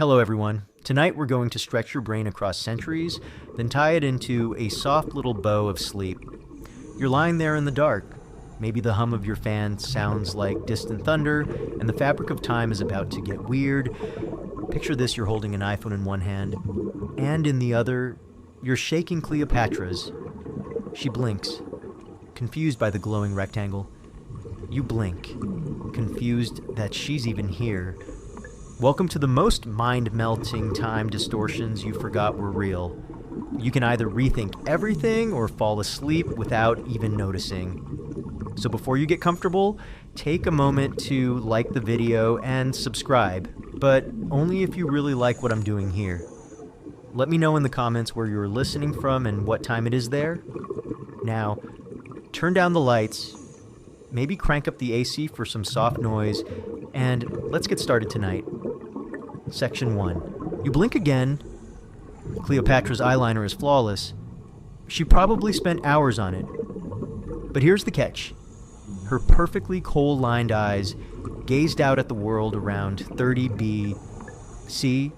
Hello everyone. Tonight we're going to stretch your brain across centuries, then tie it into a soft little bow of sleep. You're lying there in the dark. Maybe the hum of your fan sounds like distant thunder, and the fabric of time is about to get weird. Picture this, you're holding an iPhone in one hand, and in the other, you're shaking Cleopatra's. She blinks, confused by the glowing rectangle. You blink, confused that she's even here. Welcome to the most mind-melting time distortions you forgot were real. You can either rethink everything or fall asleep without even noticing. So before you get comfortable, take a moment to like the video and subscribe, but only if you really like what I'm doing here. Let me know in the comments where you're listening from and what time it is there. Now, turn down the lights, maybe crank up the AC for some soft noise, and let's get started tonight. Section 1. You blink again. Cleopatra's eyeliner is flawless. She probably spent hours on it. But here's the catch. Her perfectly coal-lined eyes gazed out at the world around 30 B.C.,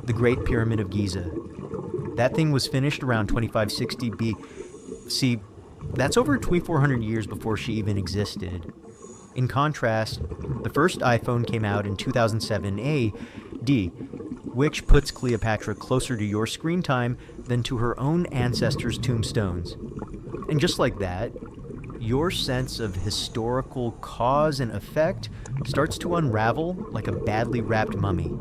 the Great Pyramid of Giza. That thing was finished around 2560 B.C. That's over 2,400 years before she even existed. In contrast, the first iPhone came out in 2007 AD, which puts Cleopatra closer to your screen time than to her own ancestors' tombstones. And just like that, your sense of historical cause and effect starts to unravel like a badly wrapped mummy.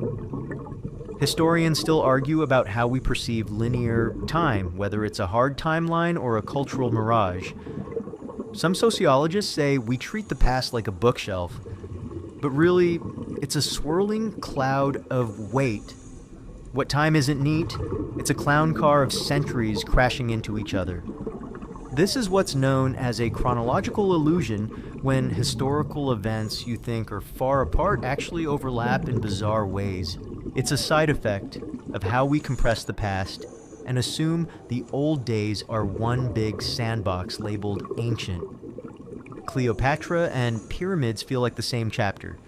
Historians still argue about how we perceive linear time, whether it's a hard timeline or a cultural mirage. Some sociologists say we treat the past like a bookshelf, but really, it's a swirling cloud of weight. What time isn't neat, it's a clown car of centuries crashing into each other. This is what's known as a chronological illusion, when historical events you think are far apart actually overlap in bizarre ways. It's a side effect of how we compress the past and assume the old days are one big sandbox labeled ancient. Cleopatra and pyramids feel like the same chapter,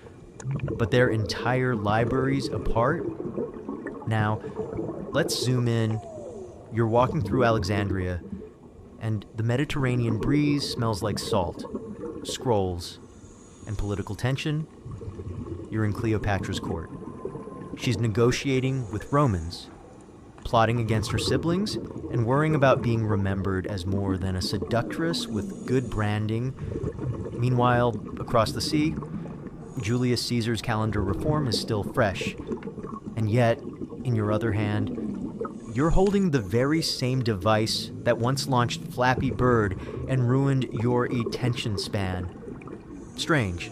but they're entire libraries apart. Now, let's zoom in. You're walking through Alexandria, and the Mediterranean breeze smells like salt, scrolls, and political tension. You're in Cleopatra's court. She's negotiating with Romans, plotting against her siblings, and worrying about being remembered as more than a seductress with good branding. Meanwhile, across the sea, Julius Caesar's calendar reform is still fresh. And yet, in your other hand, you're holding the very same device that once launched Flappy Bird and ruined your attention span. Strange,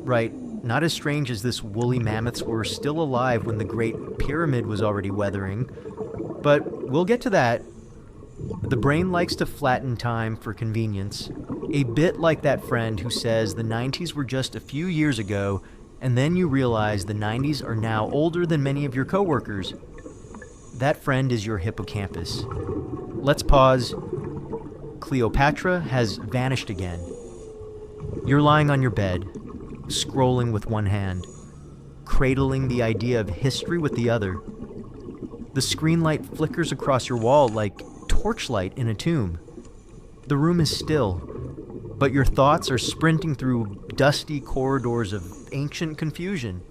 right? Not as strange as this woolly mammoths were still alive when the Great Pyramid was already weathering. But we'll get to that. The brain likes to flatten time for convenience. A bit like that friend who says the 90s were just a few years ago, and then you realize the 90s are now older than many of your coworkers. That friend is your hippocampus. Let's pause. Cleopatra has vanished again. You're lying on your bed, scrolling with one hand, cradling the idea of history with the other. The screen light flickers across your wall like torchlight in a tomb. The room is still, but your thoughts are sprinting through dusty corridors of ancient confusion.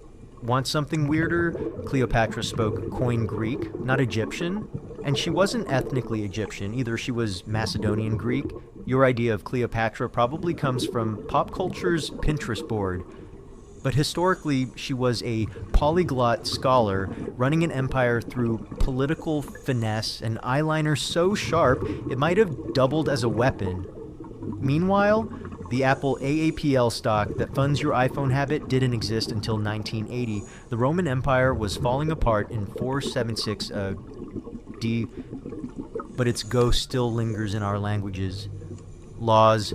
Want something weirder? Cleopatra spoke Koine Greek, not Egyptian, and she wasn't ethnically Egyptian, either she was Macedonian Greek. Your idea of Cleopatra probably comes from pop culture's Pinterest board. But historically, she was a polyglot scholar running an empire through political finesse and eyeliner so sharp it might have doubled as a weapon. Meanwhile, the Apple AAPL stock that funds your iPhone habit didn't exist until 1980. The Roman Empire was falling apart in 476 D, but its ghost still lingers in our languages, laws,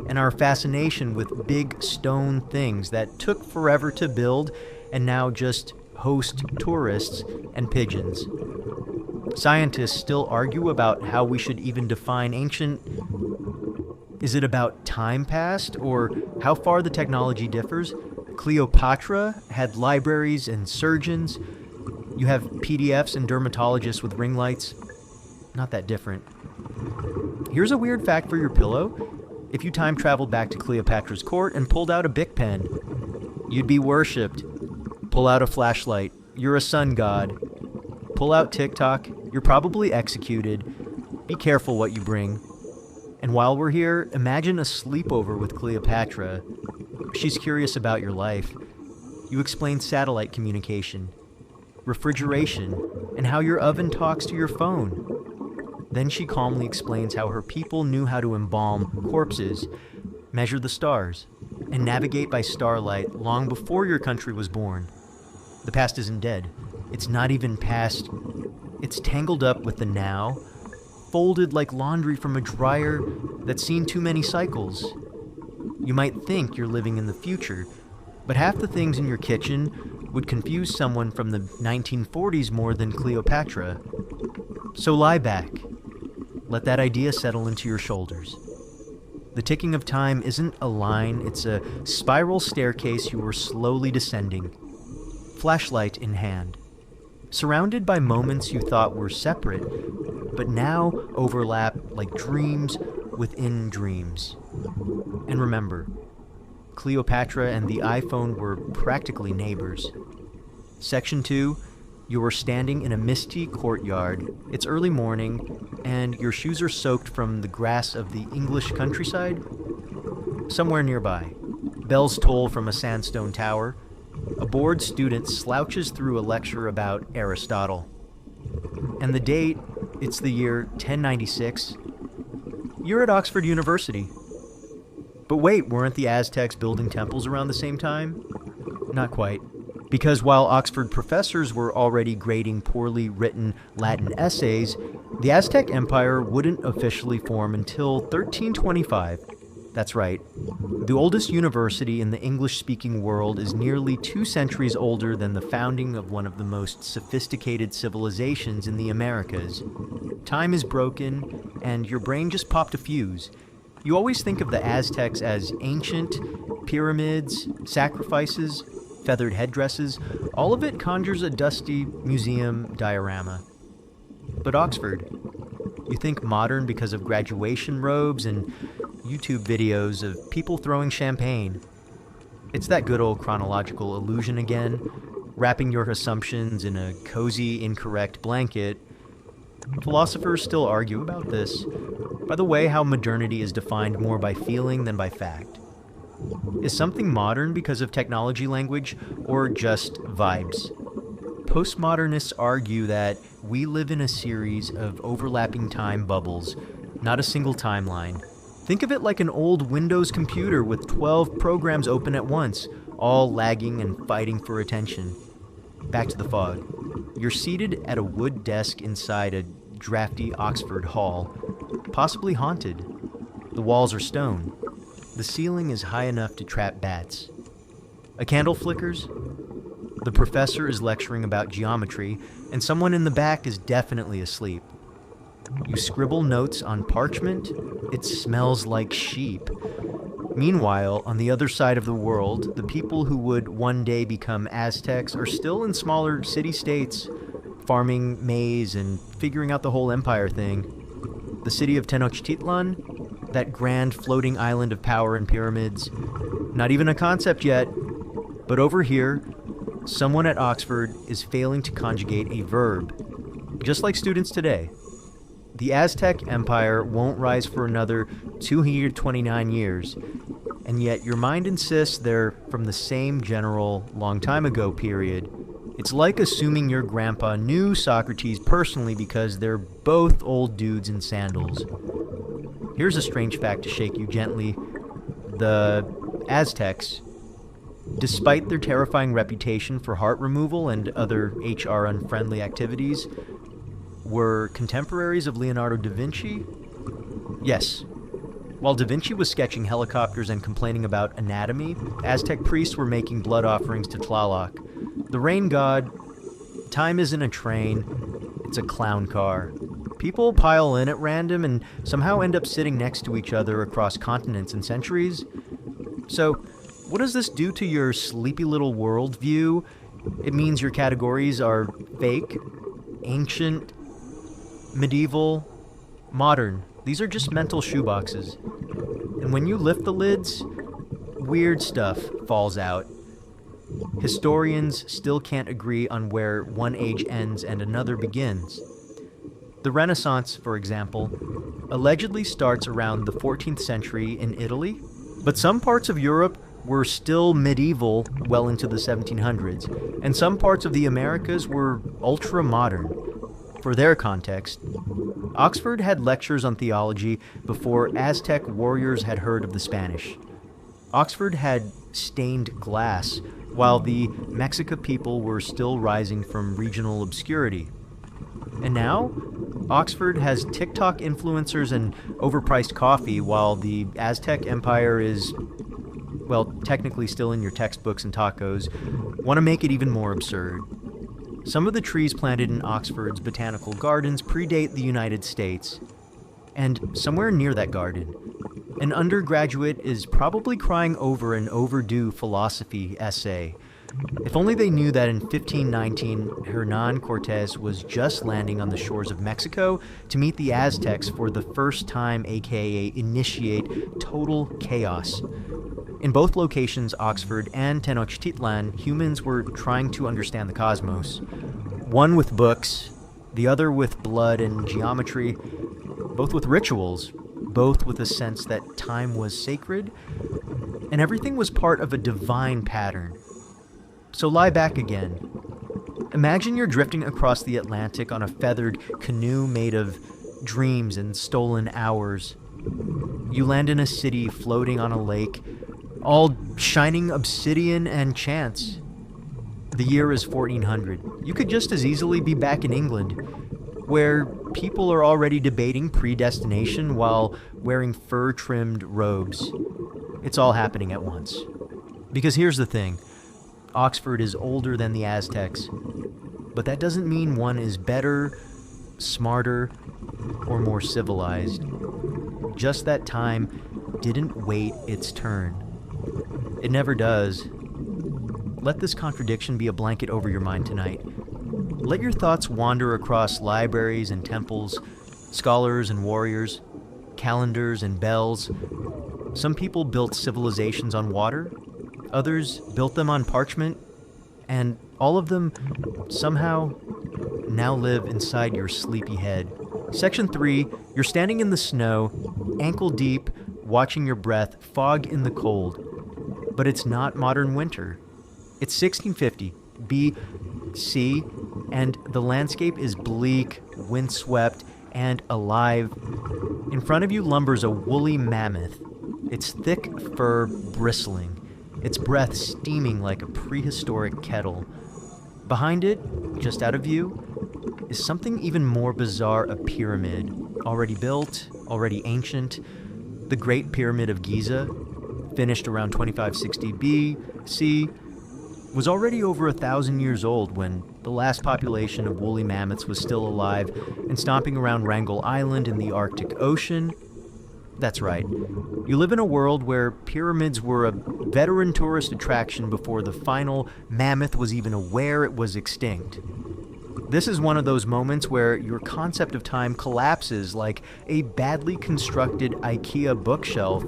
and our fascination with big stone things that took forever to build and now just host tourists and pigeons. Scientists still argue about how we should even define ancient. Is it about time past or how far the technology differs? Cleopatra had libraries and surgeons. You have PDFs and dermatologists with ring lights. Not that different. Here's a weird fact for your pillow. If you time traveled back to Cleopatra's court and pulled out a Bic pen, you'd be worshipped. Pull out a flashlight, you're a sun god. Pull out TikTok, you're probably executed. Be careful what you bring. And while we're here, imagine a sleepover with Cleopatra. She's curious about your life. You explain satellite communication, refrigeration, and how your oven talks to your phone. Then she calmly explains how her people knew how to embalm corpses, measure the stars, and navigate by starlight long before your country was born. The past isn't dead. It's not even past. It's tangled up with the now, folded like laundry from a dryer that's seen too many cycles. You might think you're living in the future, but half the things in your kitchen would confuse someone from the 1940s more than Cleopatra. So lie back. Let that idea settle into your shoulders. The ticking of time isn't a line, it's a spiral staircase you are slowly descending, flashlight in hand, surrounded by moments you thought were separate, but now overlap like dreams within dreams. And remember, Cleopatra and the iPhone were practically neighbors. Section 2, you are standing in a misty courtyard. It's early morning, and your shoes are soaked from the grass of the English countryside. Somewhere nearby, bells toll from a sandstone tower. A bored student slouches through a lecture about Aristotle. And the date, it's the year 1096. You're at Oxford University. But wait, weren't the Aztecs building temples around the same time? Not quite. Because while Oxford professors were already grading poorly written Latin essays, the Aztec Empire wouldn't officially form until 1325. That's right. The oldest university in the English-speaking world is nearly 2 centuries older than the founding of one of the most sophisticated civilizations in the Americas. Time is broken, and your brain just popped a fuse. You always think of the Aztecs as ancient, pyramids, sacrifices, feathered headdresses. All of it conjures a dusty museum diorama. But Oxford, you think modern because of graduation robes and YouTube videos of people throwing champagne. It's that good old chronological illusion again, wrapping your assumptions in a cozy, incorrect blanket. Philosophers still argue about this. By the way, how modernity is defined more by feeling than by fact. Is something modern because of technology language, or just vibes? Postmodernists argue that we live in a series of overlapping time bubbles, not a single timeline. Think of it like an old Windows computer with 12 programs open at once, all lagging and fighting for attention. Back to the fog. You're seated at a wood desk inside a drafty Oxford hall, possibly haunted. The walls are stone. The ceiling is high enough to trap bats. A candle flickers. The professor is lecturing about geometry, and someone in the back is definitely asleep. You scribble notes on parchment. It smells like sheep. Meanwhile, on the other side of the world, the people who would one day become Aztecs are still in smaller city-states, farming maize and figuring out the whole empire thing. The city of Tenochtitlan, that grand floating island of power and pyramids, not even a concept yet. But over here, someone at Oxford is failing to conjugate a verb, just like students today. The Aztec Empire won't rise for another 229 years, and yet your mind insists they're from the same general long time ago period. It's like assuming your grandpa knew Socrates personally because they're both old dudes in sandals. Here's a strange fact to shake you gently. The Aztecs, despite their terrifying reputation for heart removal and other HR unfriendly activities, were contemporaries of Leonardo da Vinci? Yes. While da Vinci was sketching helicopters and complaining about anatomy, Aztec priests were making blood offerings to Tlaloc, the rain god. Time isn't a train, it's a clown car. People pile in at random and somehow end up sitting next to each other across continents and centuries. So, What does this do to your sleepy little worldview? It means your categories are fake, ancient, medieval, modern. These are just mental shoeboxes. And when you lift the lids, weird stuff falls out. Historians still can't agree on where one age ends and another begins. The Renaissance, for example, allegedly starts around the 14th century in Italy, but some parts of Europe were still medieval well into the 1700s, and some parts of the Americas were ultra-modern. For their context, Oxford had lectures on theology before Aztec warriors had heard of the Spanish. Oxford had stained glass, while the Mexica people were still rising from regional obscurity. And now, Oxford has TikTok influencers and overpriced coffee, while the Aztec Empire is, well, technically still in your textbooks and tacos. Want to make it even more absurd. Some of the trees planted in Oxford's botanical gardens predate the United States, and somewhere near that garden, an undergraduate is probably crying over an overdue philosophy essay. If only they knew that in 1519, Hernan Cortez was just landing on the shores of Mexico to meet the Aztecs for the first time, aka initiate total chaos. In both locations, Oxford and Tenochtitlan, humans were trying to understand the cosmos. One with books, the other with blood and geometry, both with rituals, both with a sense that time was sacred, and everything was part of a divine pattern. So lie back again. Imagine you're drifting across the Atlantic on a feathered canoe made of dreams and stolen hours. You land in a city floating on a lake, all shining obsidian and chance. The year is 1400. You could just as easily be back in England, where people are already debating predestination while wearing fur-trimmed robes. It's all happening at once. Because here's the thing. Oxford is older than the Aztecs, but that doesn't mean one is better, smarter, or more civilized. Just that time didn't wait its turn. It never does. Let this contradiction be a blanket over your mind tonight. Let your thoughts wander across libraries and temples, scholars and warriors, calendars and bells. Some people built civilizations on water, others built them on parchment, and all of them somehow now live inside your sleepy head. Section 3, you're standing in the snow, ankle deep, watching your breath fog in the cold. But it's not modern winter. It's 1650 BC, and the landscape is bleak, windswept, and alive. In front of you lumbers a woolly mammoth, its thick fur bristling, its breath steaming like a prehistoric kettle. Behind it, just out of view, is something even more bizarre, a pyramid. Already built, already ancient. The Great Pyramid of Giza, finished around 2560 BC, was already over 1,000 years old when the last population of woolly mammoths was still alive and stomping around Wrangel Island in the Arctic Ocean. That's right. You live in a world where pyramids were a veteran tourist attraction before the final mammoth was even aware it was extinct. This is one of those moments where your concept of time collapses like a badly constructed IKEA bookshelf.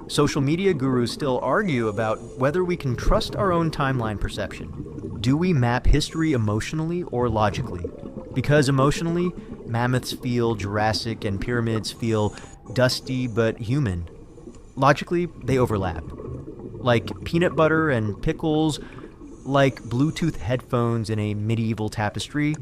Social media gurus still argue about whether we can trust our own timeline perception. Do we map history emotionally or logically? Because emotionally, mammoths feel Jurassic and pyramids feel dusty but human. Logically, they overlap. Like peanut butter and pickles, like Bluetooth headphones in a medieval tapestry.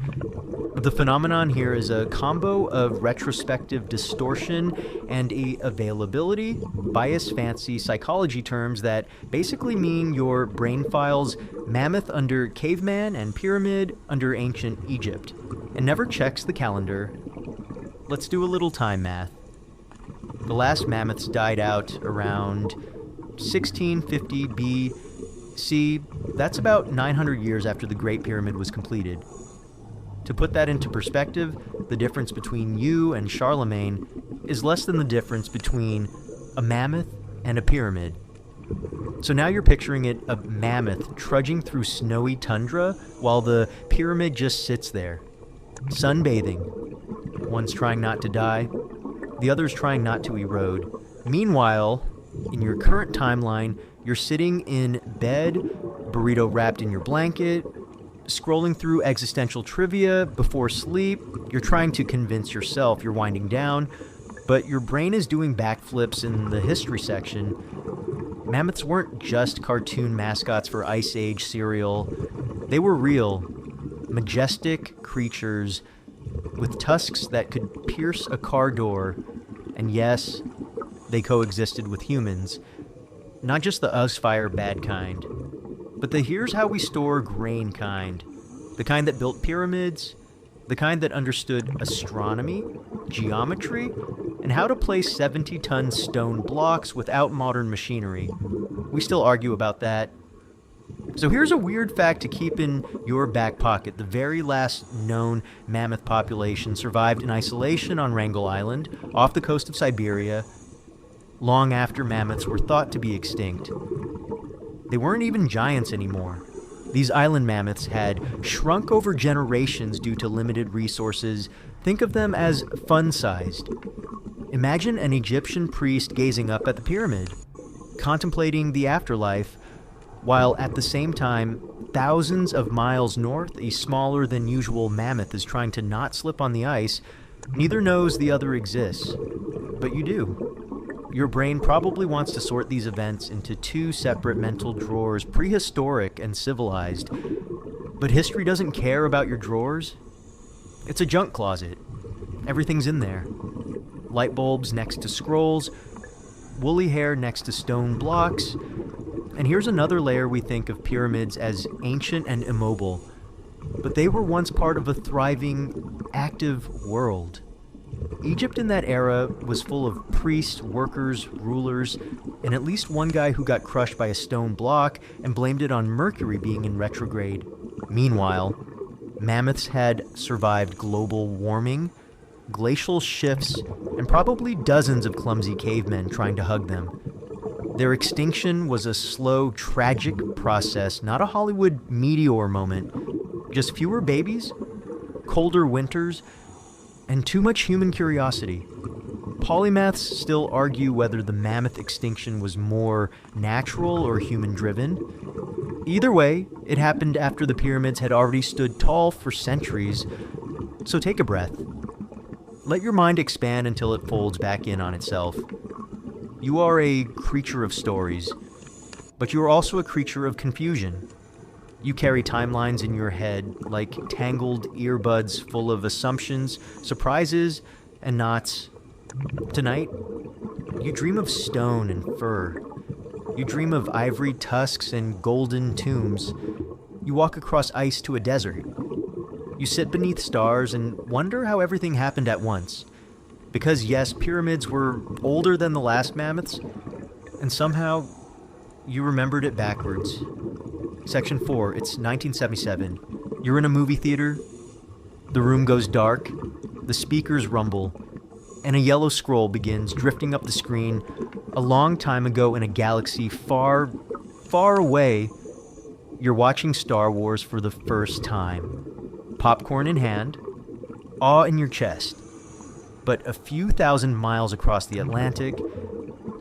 The phenomenon here is a combo of retrospective distortion and a availability, bias fancy psychology terms that basically mean your brain files mammoth under caveman and pyramid under ancient Egypt, and never checks the calendar. Let's do a little time math. The last mammoths died out around 1650 BC. That's about 900 years after the Great Pyramid was completed. To put that into perspective, the difference between you and Charlemagne is less than the difference between a mammoth and a pyramid. So now you're picturing it, a mammoth trudging through snowy tundra while the pyramid just sits there, sunbathing. One's trying not to die, the other's trying not to erode. Meanwhile, in your current timeline, you're sitting in bed, burrito wrapped in your blanket, scrolling through existential trivia before sleep. You're trying to convince yourself you're winding down, but your brain is doing backflips in the history section. Mammoths weren't just cartoon mascots for Ice Age cereal. They were real, majestic creatures with tusks that could pierce a car door. And yes, they coexisted with humans. Not just the Usfire bad kind, but the here's how we store grain kind. The kind that built pyramids, the kind that understood astronomy, geometry, and how to place 70-ton stone blocks without modern machinery. We still argue about that. So here's a weird fact to keep in your back pocket. The very last known mammoth population survived in isolation on Wrangel Island, off the coast of Siberia, long after mammoths were thought to be extinct. They weren't even giants anymore. These island mammoths had shrunk over generations due to limited resources. Think of them as fun-sized. Imagine an Egyptian priest gazing up at the pyramid, contemplating the afterlife, while at the same time, thousands of miles north, a smaller than usual mammoth is trying to not slip on the ice. Neither knows the other exists, but you do. Your brain probably wants to sort these events into two separate mental drawers, prehistoric and civilized. But history doesn't care about your drawers. It's a junk closet. Everything's in there. Light bulbs next to scrolls, woolly hair next to stone blocks. And here's another layer we think of pyramids as ancient and immobile. But they were once part of a thriving, active world. Egypt in that era was full of priests, workers, rulers, and at least one guy who got crushed by a stone block and blamed it on Mercury being in retrograde. Meanwhile, mammoths had survived global warming, glacial shifts, and probably dozens of clumsy cavemen trying to hug them. Their extinction was a slow, tragic process, not a Hollywood meteor moment. Just fewer babies, colder winters, and too much human curiosity. Polymaths still argue whether the mammoth extinction was more natural or human-driven. Either way, it happened after the pyramids had already stood tall for centuries, so take a breath. Let your mind expand until it folds back in on itself. You are a creature of stories, but you are also a creature of confusion. You carry timelines in your head like tangled earbuds full of assumptions, surprises, and knots. Tonight, you dream of stone and fur. You dream of ivory tusks and golden tombs. You walk across ice to a desert. You sit beneath stars and wonder how everything happened at once. Because yes, pyramids were older than the last mammoths, and somehow you remembered it backwards. Section 4, it's 1977. You're in a movie theater. The room goes dark. The speakers rumble. And a yellow scroll begins drifting up the screen. A long time ago in a galaxy far, far away, you're watching Star Wars for the first time. Popcorn in hand, awe in your chest. But a few thousand miles across the Atlantic,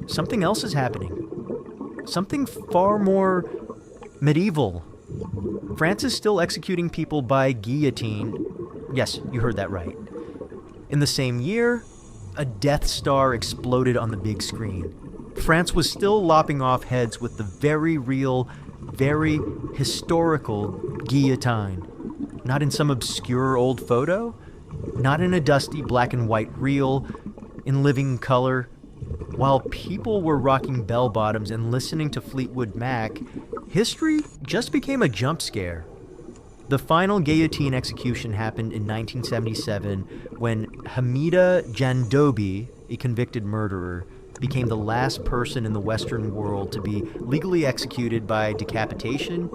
something else is happening. Something far more medieval. France is still executing people by guillotine. Yes, you heard that right. In the same year, a Death Star exploded on the big screen. France was still lopping off heads with the very real, very historical guillotine. Not in some obscure old photo, not in a dusty black and white reel, in living color. While people were rocking bell-bottoms and listening to Fleetwood Mac, history just became a jump scare. The final guillotine execution happened in 1977 when Hamida Jandobi, a convicted murderer, became the last person in the Western world to be legally executed by decapitation.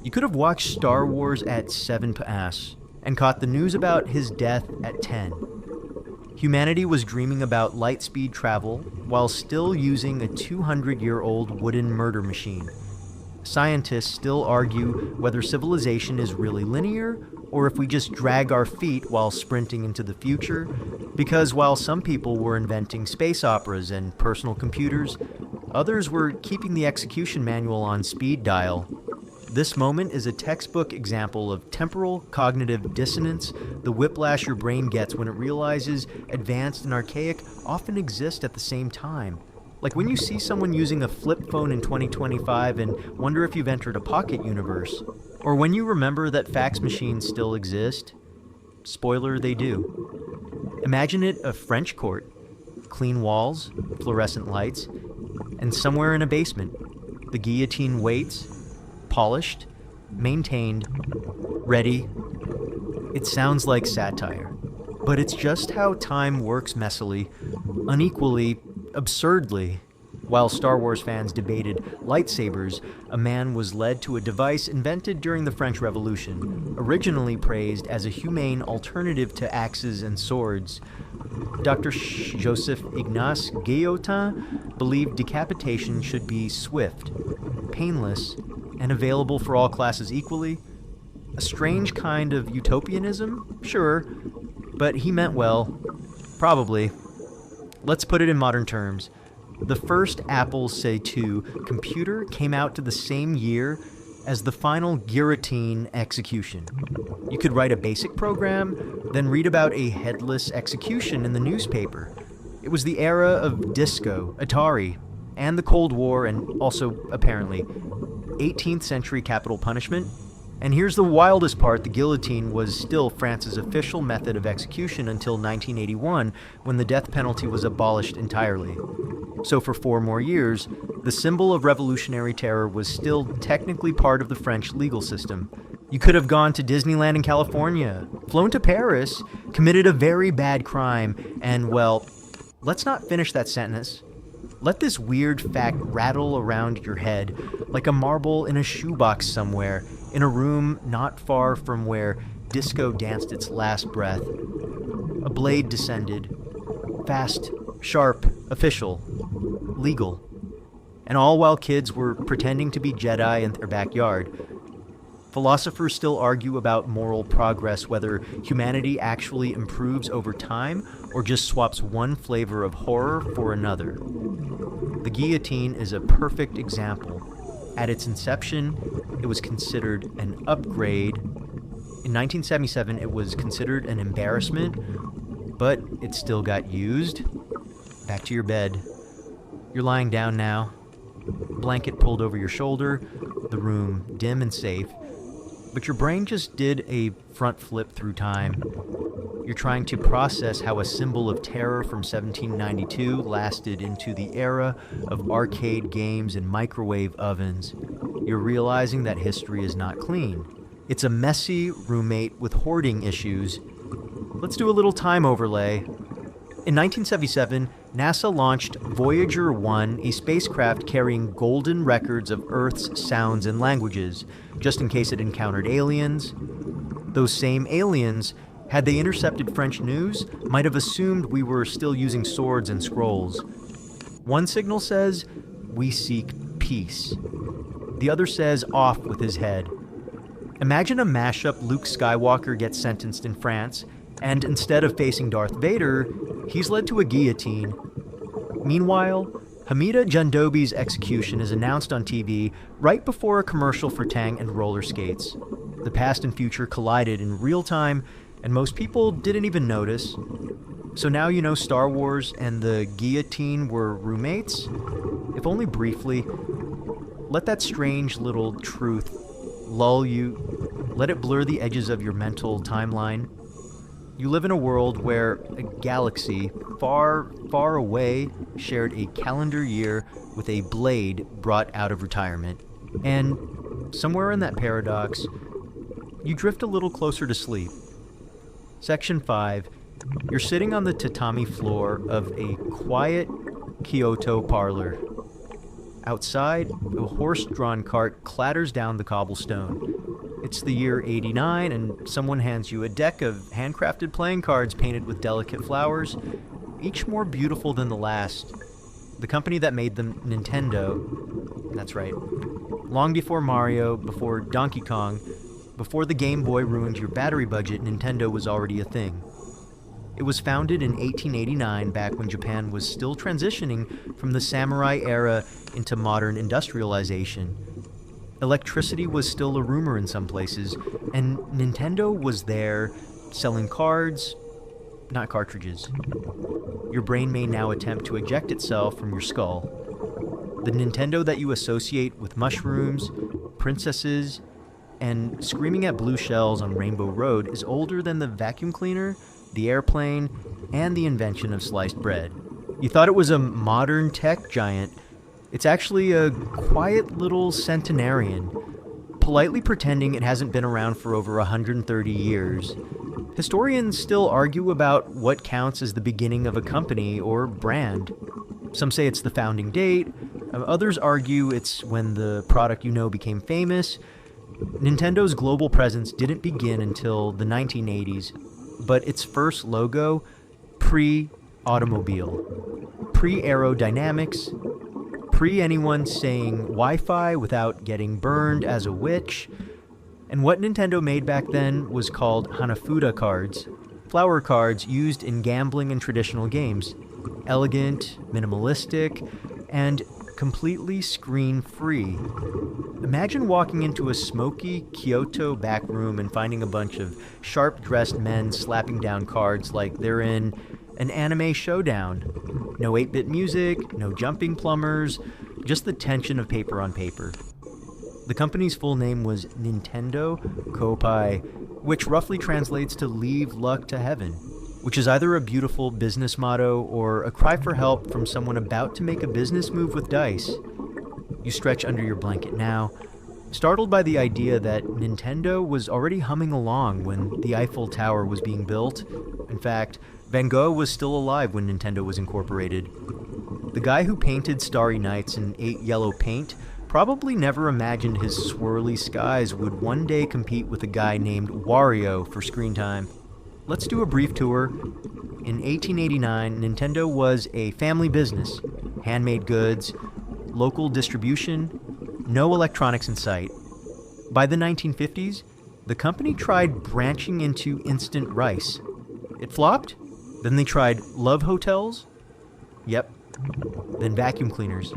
You could have watched Star Wars at 7 p.m. and caught the news about his death at 10. Humanity was dreaming about light-speed travel while still using a 200-year-old wooden murder machine. Scientists still argue whether civilization is really linear or if we just drag our feet while sprinting into the future, because while some people were inventing space operas and personal computers, others were keeping the execution manual on speed dial. This moment is a textbook example of temporal cognitive dissonance, the whiplash your brain gets when it realizes advanced and archaic often exist at the same time. Like when you see someone using a flip phone in 2025 and wonder if you've entered a pocket universe. Or when you remember that fax machines still exist. Spoiler, they do. Imagine it a French court. Clean walls, fluorescent lights, and somewhere in a basement, the guillotine waits, polished, maintained, ready. It sounds like satire, but it's just how time works messily, unequally, absurdly. While Star Wars fans debated lightsabers, a man was led to a device invented during the French Revolution, originally praised as a humane alternative to axes and swords. Dr. Joseph Ignace Guillotin believed decapitation should be swift, painless, and available for all classes equally. A strange kind of utopianism? Sure, but he meant well. Probably. Let's put it in modern terms. The first Apple II computer came out to the same year as the final guillotine execution. You could write a basic program, then read about a headless execution in the newspaper. It was the era of disco, Atari, and the Cold War, and also, apparently, 18th century capital punishment. And here's the wildest part, the guillotine was still France's official method of execution until 1981, when the death penalty was abolished entirely. So for 4 more years, the symbol of revolutionary terror was still technically part of the French legal system. You could have gone to Disneyland in California, flown to Paris, committed a very bad crime, and well, let's not finish that sentence. Let this weird fact rattle around your head like a marble in a shoebox somewhere, in a room not far from where disco danced its last breath. A blade descended. Fast, sharp, official, legal. And all while kids were pretending to be Jedi in their backyard. Philosophers still argue about moral progress, whether humanity actually improves over time or just swaps one flavor of horror for another. The guillotine is a perfect example. At its inception, it was considered an upgrade. In 1977, it was considered an embarrassment, but it still got used. Back to your bed. You're lying down now, blanket pulled over your shoulder, the room dim and safe, but your brain just did a front flip through time. You're trying to process how a symbol of terror from 1792 lasted into the era of arcade games and microwave ovens. You're realizing that history is not clean. It's a messy roommate with hoarding issues. Let's do a little time overlay. In 1977, NASA launched Voyager 1, a spacecraft carrying golden records of Earth's sounds and languages, just in case it encountered aliens. Those same aliens, had they intercepted French news, might have assumed we were still using swords and scrolls. One signal says, "We seek peace." The other says, "Off with his head." Imagine a mashup Luke Skywalker gets sentenced in France, and instead of facing Darth Vader, he's led to a guillotine. Meanwhile, Hamida Jandobi's execution is announced on TV right before a commercial for Tang and roller skates. The past and future collided in real time, and most people didn't even notice. So now you know Star Wars and the guillotine were roommates? If only briefly. Let that strange little truth lull you. Let it blur the edges of your mental timeline. You live in a world where a galaxy far, far away shared a calendar year with a blade brought out of retirement. And somewhere in that paradox, you drift a little closer to sleep. Section 5. You're sitting on the tatami floor of a quiet Kyoto parlor. Outside, a horse-drawn cart clatters down the cobblestone. It's the year 89, and someone hands you a deck of handcrafted playing cards painted with delicate flowers, each more beautiful than the last. The company that made them, Nintendo, that's right. Long before Mario, before Donkey Kong, before the Game Boy ruined your battery budget, Nintendo was already a thing. It was founded in 1889, back when Japan was still transitioning from the samurai era into modern industrialization. Electricity was still a rumor in some places, and Nintendo was there selling cards, not cartridges. Your brain may now attempt to eject itself from your skull. The Nintendo that you associate with mushrooms, princesses, and screaming at blue shells on Rainbow Road is older than the vacuum cleaner, the airplane, and the invention of sliced bread. You thought it was a modern tech giant. It's actually a quiet little centenarian, politely pretending it hasn't been around for over 130 years. Historians still argue about what counts as the beginning of a company or brand. Some say it's the founding date, others argue it's when the product you know became famous. Nintendo's global presence didn't begin until the 1980s, but its first logo, pre-automobile, pre-aerodynamics, pre-anyone saying Wi-Fi without getting burned as a witch. And what Nintendo made back then was called Hanafuda cards, flower cards used in gambling and traditional games. Elegant, minimalistic, and completely screen-free. Imagine walking into a smoky Kyoto back room and finding a bunch of sharp-dressed men slapping down cards like they're in an anime showdown. No 8-bit music, no jumping plumbers, just the tension of paper on paper. The company's full name was Nintendo Kopai, which roughly translates to leave luck to heaven, which is either a beautiful business motto or a cry for help from someone about to make a business move with dice. You stretch under your blanket now, startled by the idea that Nintendo was already humming along when the Eiffel Tower was being built. In fact, Van Gogh was still alive when Nintendo was incorporated. The guy who painted Starry Nights and ate yellow paint probably never imagined his swirly skies would one day compete with a guy named Wario for screen time. Let's do a brief tour. In 1889, Nintendo was a family business. Handmade goods, local distribution, no electronics in sight. By the 1950s, the company tried branching into instant rice. It flopped. Then they tried love hotels. Yep. Then vacuum cleaners.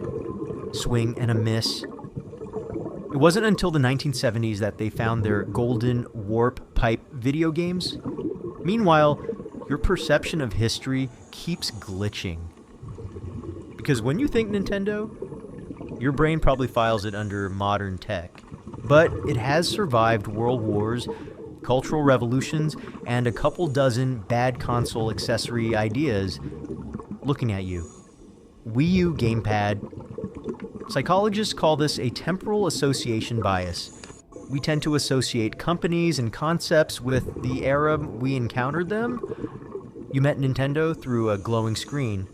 Swing and a miss. It wasn't until the 1970s that they found their golden warp pipe video games. Meanwhile, your perception of history keeps glitching. Because when you think Nintendo, your brain probably files it under modern tech. But it has survived world wars, cultural revolutions, and a couple dozen bad console accessory ideas looking at you. Wii U gamepad. Psychologists call this a temporal association bias. We tend to associate companies and concepts with the era we encountered them. You met Nintendo through a glowing screen,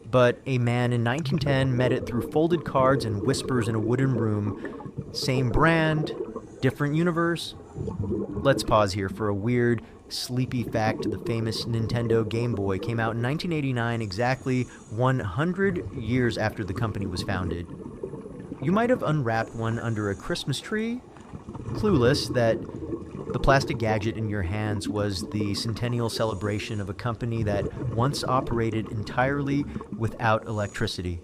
but a man in 1910 met it through folded cards and whispers in a wooden room. Same brand, different universe. Let's pause here for a weird, sleepy fact. The famous Nintendo Game Boy came out in 1989, exactly 100 years after the company was founded. You might have unwrapped one under a Christmas tree, clueless that the plastic gadget in your hands was the centennial celebration of a company that once operated entirely without electricity.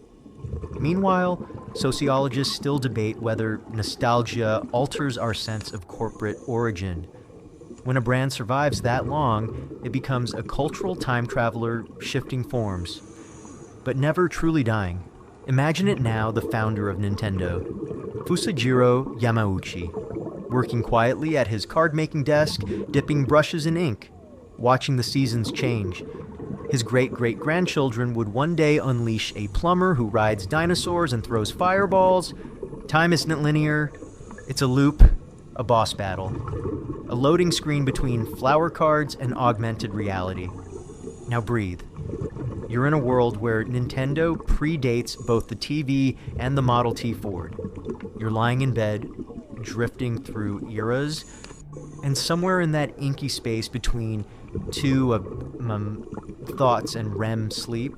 Meanwhile, sociologists still debate whether nostalgia alters our sense of corporate origin. When a brand survives that long, it becomes a cultural time traveler shifting forms, but never truly dying. Imagine it now, the founder of Nintendo, Fusajiro Yamauchi, working quietly at his card-making desk, dipping brushes in ink, watching the seasons change. His great-great-grandchildren would one day unleash a plumber who rides dinosaurs and throws fireballs. Time isn't linear. It's a loop, a boss battle, a loading screen between flower cards and augmented reality. Now breathe. You're in a world where Nintendo predates both the TV and the Model T Ford. You're lying in bed, drifting through eras, and somewhere in that inky space between two thoughts and REM sleep,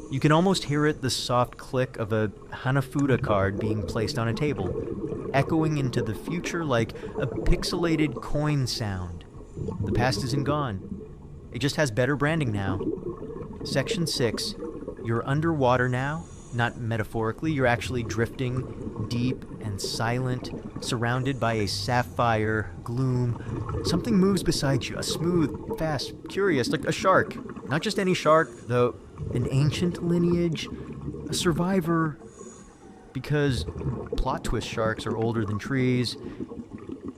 you can almost hear the soft click of a Hanafuda card being placed on a table, echoing into the future like a pixelated coin sound. The past isn't gone. It just has better branding now. Section 6, you're underwater now, not metaphorically, you're actually drifting deep and silent, surrounded by a sapphire gloom. Something moves beside you, a smooth, fast, curious, like a shark. Not just any shark, though, an ancient lineage, a survivor, because plot twist sharks are older than trees.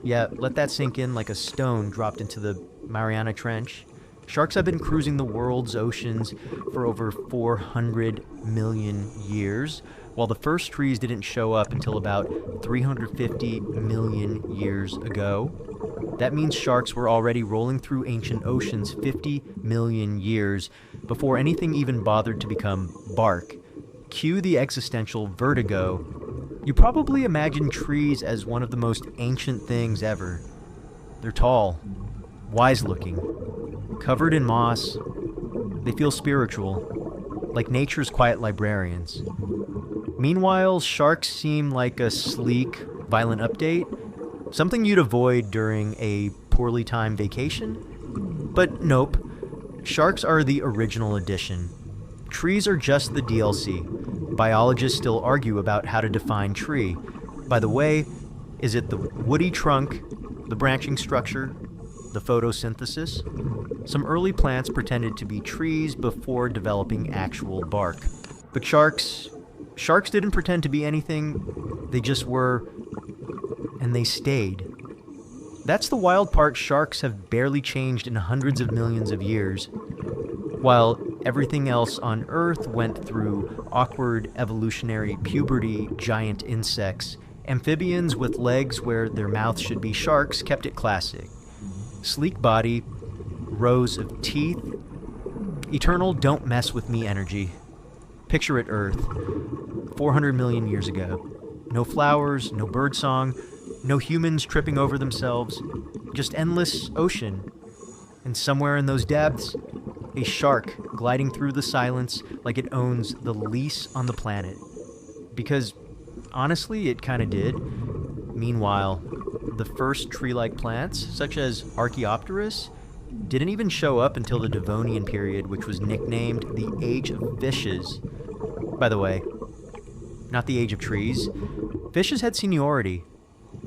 Yeah, let that sink in like a stone dropped into the Mariana Trench. Sharks have been cruising the world's oceans for over 400 million years, while the first trees didn't show up until about 350 million years ago. That means sharks were already rolling through ancient oceans 50 million years before anything even bothered to become bark. Cue the existential vertigo. You probably imagine trees as one of the most ancient things ever. They're tall, wise-looking, covered in moss. They feel spiritual, like nature's quiet librarians. Meanwhile, sharks seem like a sleek, violent update, something you'd avoid during a poorly timed vacation. But nope, sharks are the original edition. Trees are just the DLC. Biologists still argue about how to define tree. By the way, is it the woody trunk, the branching structure, the photosynthesis? Some early plants pretended to be trees before developing actual bark. But sharks didn't pretend to be anything. They just were, and they stayed. That's the wild part. Sharks have barely changed in hundreds of millions of years. While everything else on Earth went through awkward evolutionary puberty, giant insects, amphibians with legs where their mouths should be, sharks kept it classic. Sleek body, rows of teeth, eternal don't mess with me energy. Picture it Earth, 400 million years ago. No flowers, no birdsong, no humans tripping over themselves, just endless ocean. And somewhere in those depths, a shark gliding through the silence like it owns the lease on the planet. Because, honestly, it kinda did. Meanwhile, the first tree-like plants, such as Archaeopteris, didn't even show up until the Devonian period, which was nicknamed the Age of Fishes. By the way, not the Age of Trees. Fishes had seniority.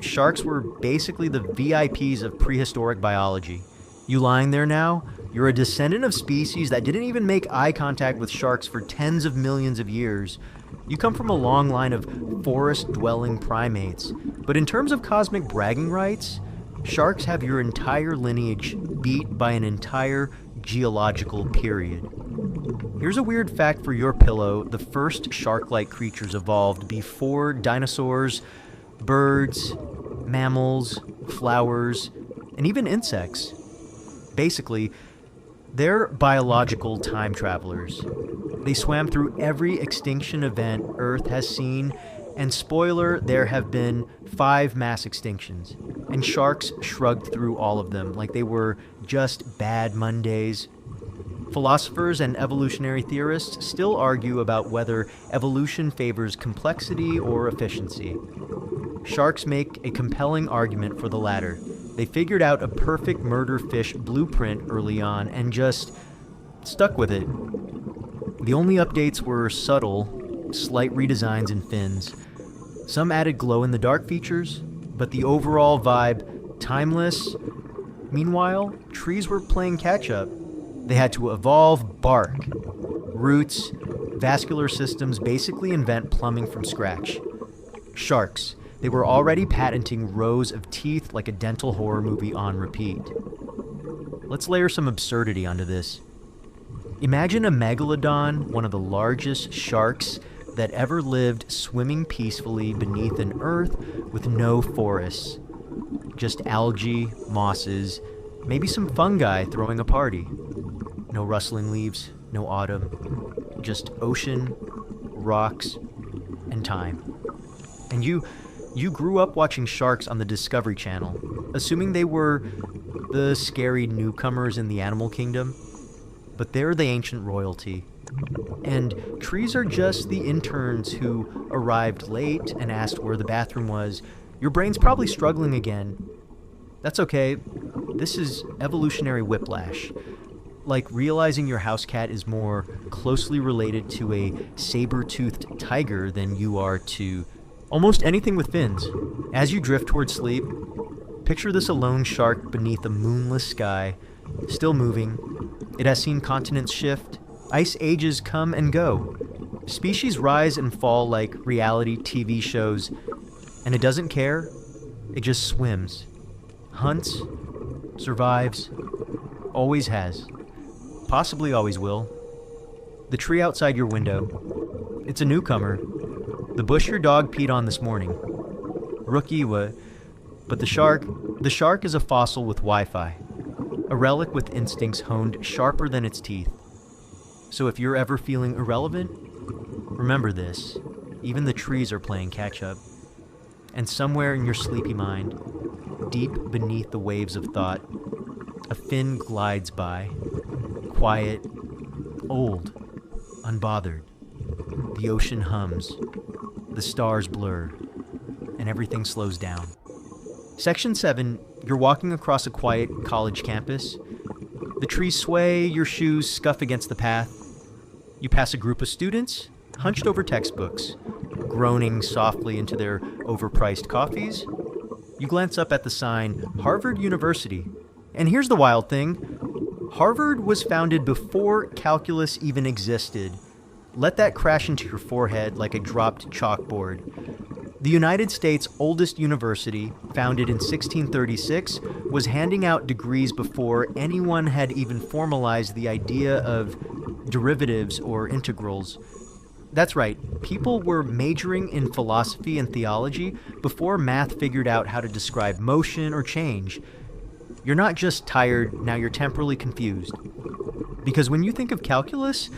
Sharks were basically the VIPs of prehistoric biology. You lying there now? You're a descendant of species that didn't even make eye contact with sharks for tens of millions of years. You come from a long line of forest-dwelling primates. But in terms of cosmic bragging rights, sharks have your entire lineage beat by an entire geological period. Here's a weird fact for your pillow. The first shark-like creatures evolved before dinosaurs, birds, mammals, flowers, and even insects. Basically, they're biological time travelers. They swam through every extinction event Earth has seen, and spoiler, there have been 5 mass extinctions. And sharks shrugged through all of them like they were just bad Mondays. Philosophers and evolutionary theorists still argue about whether evolution favors complexity or efficiency. Sharks make a compelling argument for the latter. They figured out a perfect murder fish blueprint early on and just stuck with it. The only updates were subtle, slight redesigns and fins. Some added glow-in-the-dark features, but the overall vibe, timeless. Meanwhile, trees were playing catch-up. They had to evolve bark, roots, vascular systems, basically invent plumbing from scratch. Sharks. They were already patenting rows of teeth like a dental horror movie on repeat. Let's layer some absurdity onto this. Imagine a megalodon, one of the largest sharks that ever lived, swimming peacefully beneath an earth with no forests. Just algae, mosses, maybe some fungi throwing a party. No rustling leaves, no autumn, just ocean, rocks, and time. And you You grew up watching sharks on the Discovery Channel, assuming they were the scary newcomers in the animal kingdom. But they're the ancient royalty. And trees are just the interns who arrived late and asked where the bathroom was. Your brain's probably struggling again. That's okay. This is evolutionary whiplash. Like realizing your house cat is more closely related to a saber-toothed tiger than you are to almost anything with fins. As you drift towards sleep, picture this alone shark beneath a moonless sky, still moving. It has seen continents shift, ice ages come and go. Species rise and fall like reality TV shows, and it doesn't care. It just swims, hunts, survives, always has, possibly always will. The tree outside your window, it's a newcomer. The bush your dog peed on this morning. Rookie, but the shark is a fossil with Wi-Fi. A relic with instincts honed sharper than its teeth. So if you're ever feeling irrelevant, remember this. Even the trees are playing catch-up. And somewhere in your sleepy mind, deep beneath the waves of thought, a fin glides by. Quiet, old, unbothered. The ocean hums. The stars blur. And everything slows down. Section 7, you're walking across a quiet college campus. The trees sway, your shoes scuff against the path. You pass a group of students, hunched over textbooks, groaning softly into their overpriced coffees. You glance up at the sign, Harvard University. And here's the wild thing. Harvard was founded before calculus even existed. Let that crash into your forehead like a dropped chalkboard. The United States' oldest university, founded in 1636, was handing out degrees before anyone had even formalized the idea of derivatives or integrals. That's right, people were majoring in philosophy and theology before math figured out how to describe motion or change. You're not just tired, now you're temporally confused. Because when you think of calculus,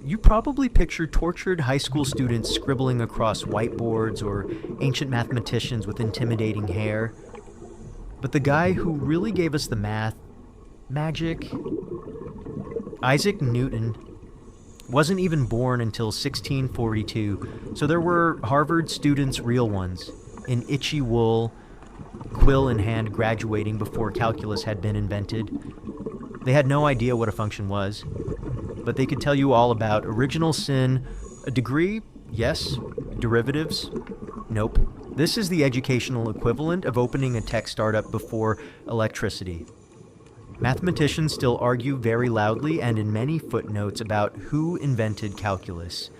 you probably picture tortured high school students scribbling across whiteboards or ancient mathematicians with intimidating hair. But the guy who really gave us the math, magic, Isaac Newton, wasn't even born until 1642, so there were Harvard students, real ones, in itchy wool, quill in hand, graduating before calculus had been invented. They had no idea what a function was, but they could tell you all about original sin, a degree, yes, derivatives, nope. This is the educational equivalent of opening a tech startup before electricity. Mathematicians still argue very loudly and in many footnotes about who invented calculus.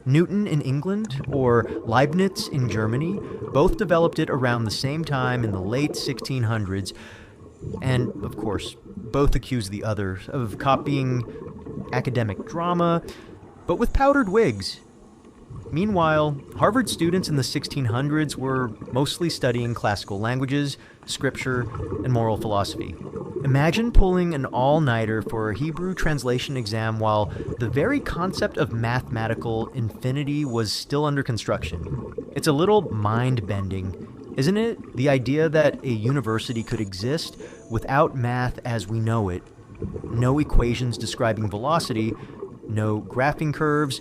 Newton in England or Leibniz in Germany both developed it around the same time in the late 1600s, and, of course, both accuse the other of copying academic drama, but with powdered wigs. Meanwhile, Harvard students in the 1600s were mostly studying classical languages, scripture, and moral philosophy. Imagine pulling an all-nighter for a Hebrew translation exam while the very concept of mathematical infinity was still under construction. It's a little mind-bending, isn't it? The idea that a university could exist without math as we know it. No equations describing velocity, no graphing curves,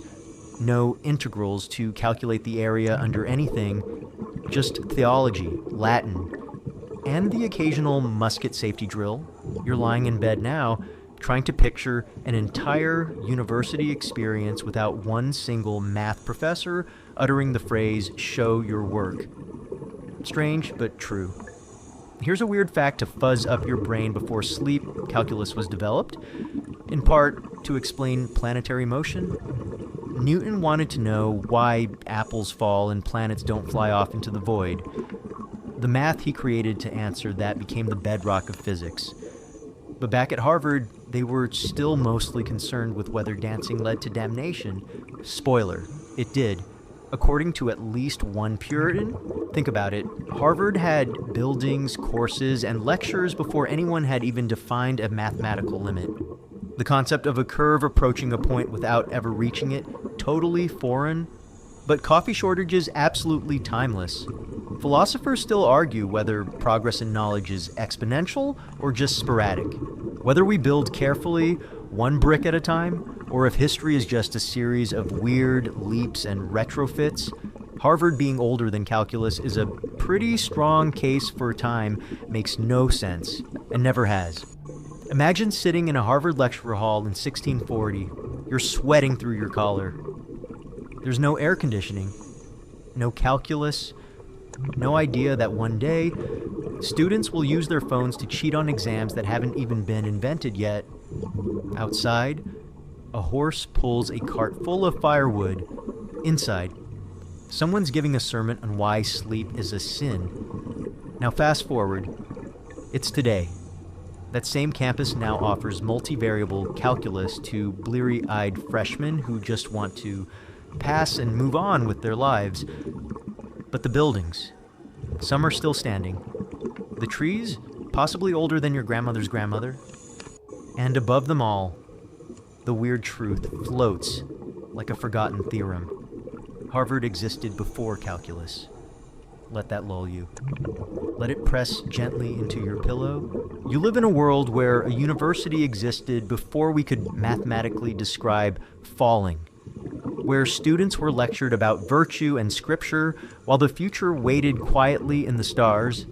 no integrals to calculate the area under anything, just theology, Latin, and the occasional musket safety drill. You're lying in bed now, trying to picture an entire university experience without one single math professor uttering the phrase, "show your work." Strange, but true. Here's a weird fact to fuzz up your brain before sleep. Calculus was developed, in part, to explain planetary motion. Newton wanted to know why apples fall and planets don't fly off into the void. The math he created to answer that became the bedrock of physics. But back at Harvard, they were still mostly concerned with whether dancing led to damnation. Spoiler, it did. According to at least one Puritan, think about it, Harvard had buildings, courses, and lectures before anyone had even defined a mathematical limit. The concept of a curve approaching a point without ever reaching it, totally foreign. But coffee shortage is absolutely timeless. Philosophers still argue whether progress in knowledge is exponential or just sporadic, whether we build carefully, one brick at a time, or if history is just a series of weird leaps and retrofits. Harvard being older than calculus is a pretty strong case for time makes no sense, and never has. Imagine sitting in a Harvard lecture hall in 1640. You're sweating through your collar. There's no air conditioning, no calculus, no idea that one day, students will use their phones to cheat on exams that haven't even been invented yet. Outside, a horse pulls a cart full of firewood. Inside, someone's giving a sermon on why sleep is a sin. Now fast forward, it's today. That same campus now offers multivariable calculus to bleary-eyed freshmen who just want to pass and move on with their lives. But the buildings, some are still standing. The trees, possibly older than your grandmother's grandmother. And above them all, the weird truth floats like a forgotten theorem. Harvard existed before calculus. Let that lull you. Let it press gently into your pillow. You live in a world where a university existed before we could mathematically describe falling, where students were lectured about virtue and scripture while the future waited quietly in the stars.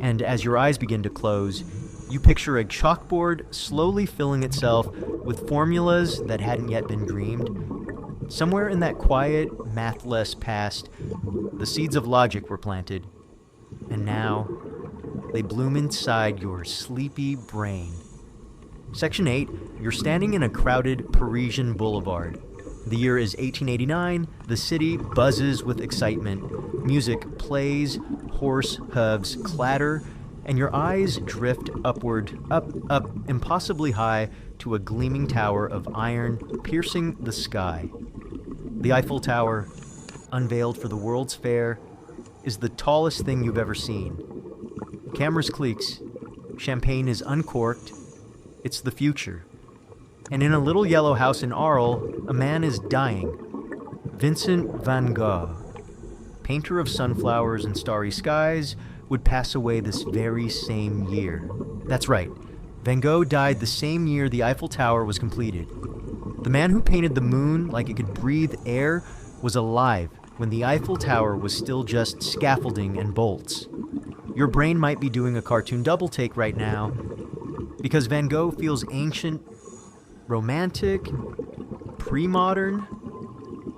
And as your eyes begin to close, you picture a chalkboard slowly filling itself with formulas that hadn't yet been dreamed. Somewhere in that quiet, mathless past, the seeds of logic were planted. And now, they bloom inside your sleepy brain. Section 8, you're standing in a crowded Parisian boulevard. The year is 1889, the city buzzes with excitement. Music plays, horse hooves clatter, and your eyes drift upward, up, impossibly high to a gleaming tower of iron piercing the sky. The Eiffel Tower, unveiled for the World's Fair, is the tallest thing you've ever seen. Cameras cleaks, champagne is uncorked, it's the future. And in a little yellow house in Arles, a man is dying. Vincent van Gogh, painter of sunflowers and starry skies, would pass away this very same year. That's right, Van Gogh died the same year the Eiffel Tower was completed. The man who painted the moon like it could breathe air was alive when the Eiffel Tower was still just scaffolding and bolts. Your brain might be doing a cartoon double take right now, because Van Gogh feels ancient, romantic, pre-modern.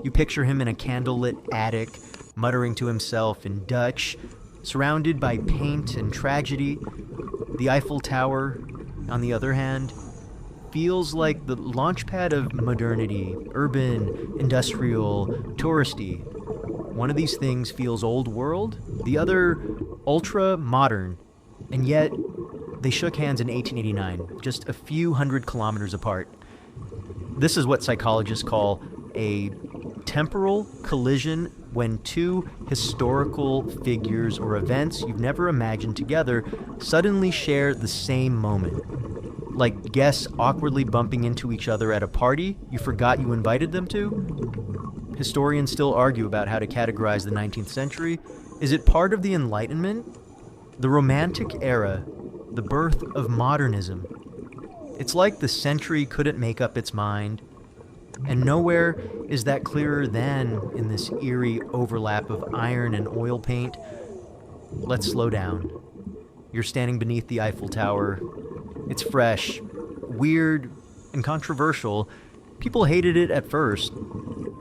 You picture him in a candlelit attic, muttering to himself in Dutch, surrounded by paint and tragedy. The Eiffel Tower, on the other hand, feels like the launchpad of modernity, urban, industrial, touristy. One of these things feels old world, the other ultra-modern, and yet they shook hands in 1889, just a few hundred kilometers apart. This is what psychologists call a temporal collision, when two historical figures or events you've never imagined together suddenly share the same moment. Like guests awkwardly bumping into each other at a party you forgot you invited them to. Historians still argue about how to categorize the 19th century. Is it part of the Enlightenment? The Romantic era? The birth of modernism? It's like the century couldn't make up its mind. And nowhere is that clearer than in this eerie overlap of iron and oil paint. Let's slow down. You're standing beneath the Eiffel Tower. It's fresh, weird, and controversial. People hated it at first.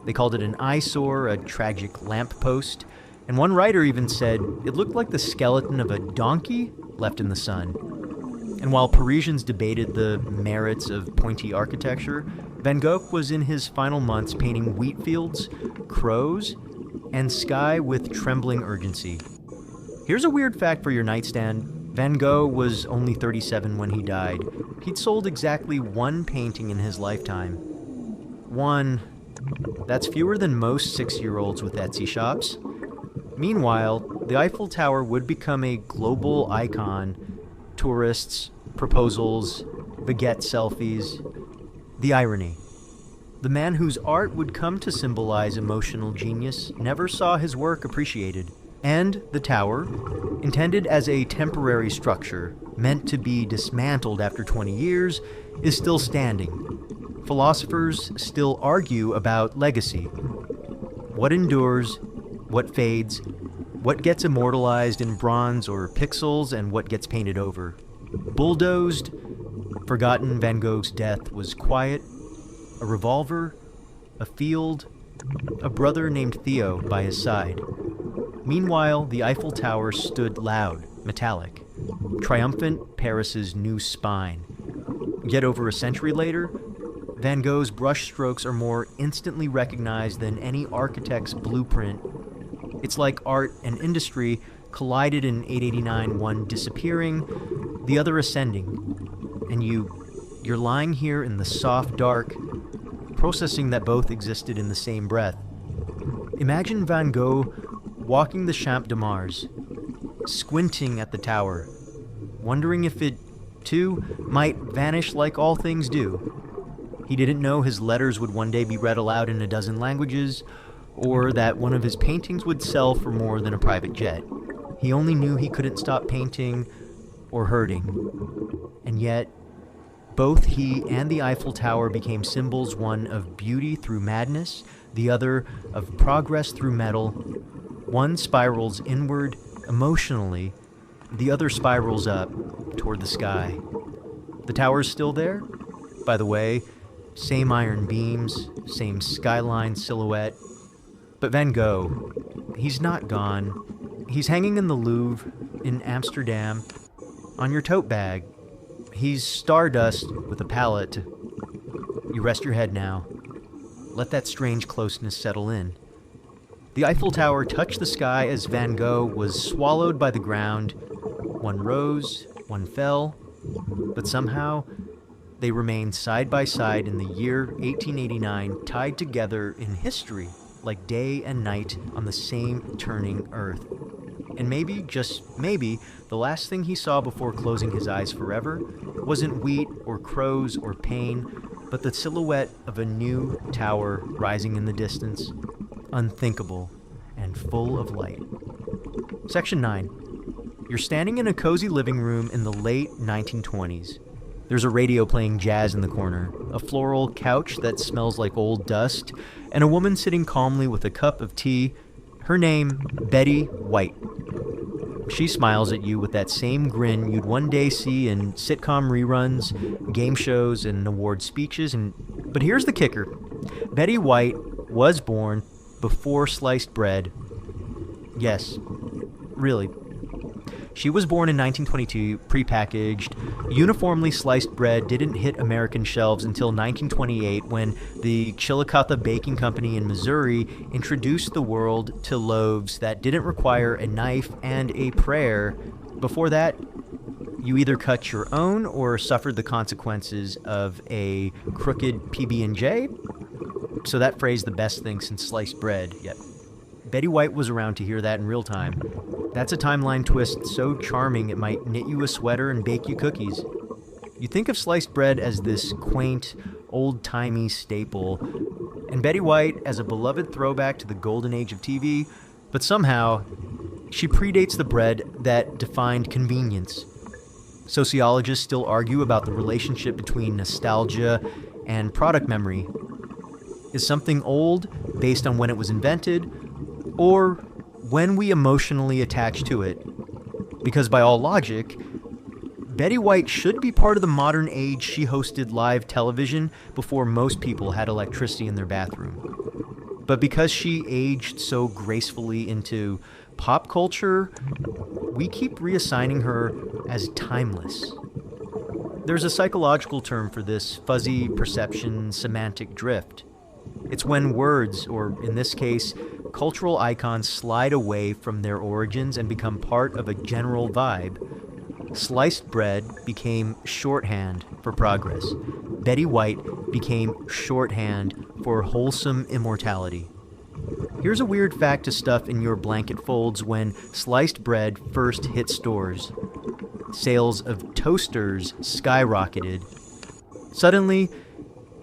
They called it an eyesore, a tragic lamppost, and one writer even said it looked like the skeleton of a donkey left in the sun. And while Parisians debated the merits of pointy architecture, Van Gogh was in his final months painting wheat fields, crows, and sky with trembling urgency. Here's a weird fact for your nightstand. Van Gogh was only 37 when he died. He'd sold exactly one painting in his lifetime. One. That's fewer than most 6-year-olds with Etsy shops. Meanwhile, the Eiffel Tower would become a global icon. Tourists, proposals, baguette selfies. The irony. The man whose art would come to symbolize emotional genius never saw his work appreciated. And the tower, intended as a temporary structure, meant to be dismantled after 20 years, is still standing. Philosophers still argue about legacy. What endures, what fades, what gets immortalized in bronze or pixels, and what gets painted over. Bulldozed, forgotten Van Gogh's death was quiet, a revolver, a field, a brother named Theo by his side. Meanwhile, the Eiffel Tower stood loud, metallic, triumphant Paris's new spine. Yet over a century later, Van Gogh's brushstrokes are more instantly recognized than any architect's blueprint. It's like art and industry collided in 889, one disappearing, the other ascending. And you're lying here in the soft dark, processing that both existed in the same breath. Imagine Van Gogh walking the Champ de Mars, squinting at the tower, wondering if it, too, might vanish like all things do. He didn't know his letters would one day be read aloud in a dozen languages, or that one of his paintings would sell for more than a private jet. He only knew he couldn't stop painting or hurting. And yet, both he and the Eiffel Tower became symbols, one of beauty through madness, the other of progress through metal. One spirals inward emotionally, the other spirals up toward the sky. The tower's still there, by the way, same iron beams, same skyline silhouette. But Van Gogh, he's not gone. He's hanging in the Louvre in Amsterdam on your tote bag. He's stardust with a palette. You rest your head now. Let that strange closeness settle in. The Eiffel Tower touched the sky as Van Gogh was swallowed by the ground. One rose, one fell, but somehow they remained side by side in the year 1889, tied together in history like day and night on the same turning earth. And maybe, just maybe, the last thing he saw before closing his eyes forever wasn't wheat or crows or pain, but the silhouette of a new tower rising in the distance, unthinkable and full of light. Section 9. You're standing in a cozy living room in the late 1920s. There's a radio playing jazz in the corner, a floral couch that smells like old dust, and a woman sitting calmly with a cup of tea, her name, Betty White. She smiles at you with that same grin you'd one day see in sitcom reruns, game shows, and award speeches. But here's the kicker. Betty White was born before sliced bread. Yes, really. She was born in 1922, prepackaged. Uniformly sliced bread didn't hit American shelves until 1928 when the Chillicothe Baking Company in Missouri introduced the world to loaves that didn't require a knife and a prayer. Before that, you either cut your own or suffered the consequences of a crooked PB&J. So that phrase, the best thing since sliced bread. Yep. Betty White was around to hear that in real time. That's a timeline twist so charming it might knit you a sweater and bake you cookies. You think of sliced bread as this quaint, old-timey staple, and Betty White as a beloved throwback to the golden age of TV, but somehow, she predates the bread that defined convenience. Sociologists still argue about the relationship between nostalgia and product memory. Is something old based on when it was invented, or when we emotionally attach to it? Because by all logic, Betty White should be part of the modern age. She hosted live television before most people had electricity in their bathroom. But because she aged so gracefully into pop culture, we keep reassigning her as timeless. There's a psychological term for this fuzzy perception, semantic drift. It's when words, or in this case, cultural icons, slide away from their origins and become part of a general vibe. Sliced bread became shorthand for progress. Betty White became shorthand for wholesome immortality. Here's a weird fact to stuff in your blanket folds when sliced bread first hit stores. Sales of toasters skyrocketed. Suddenly,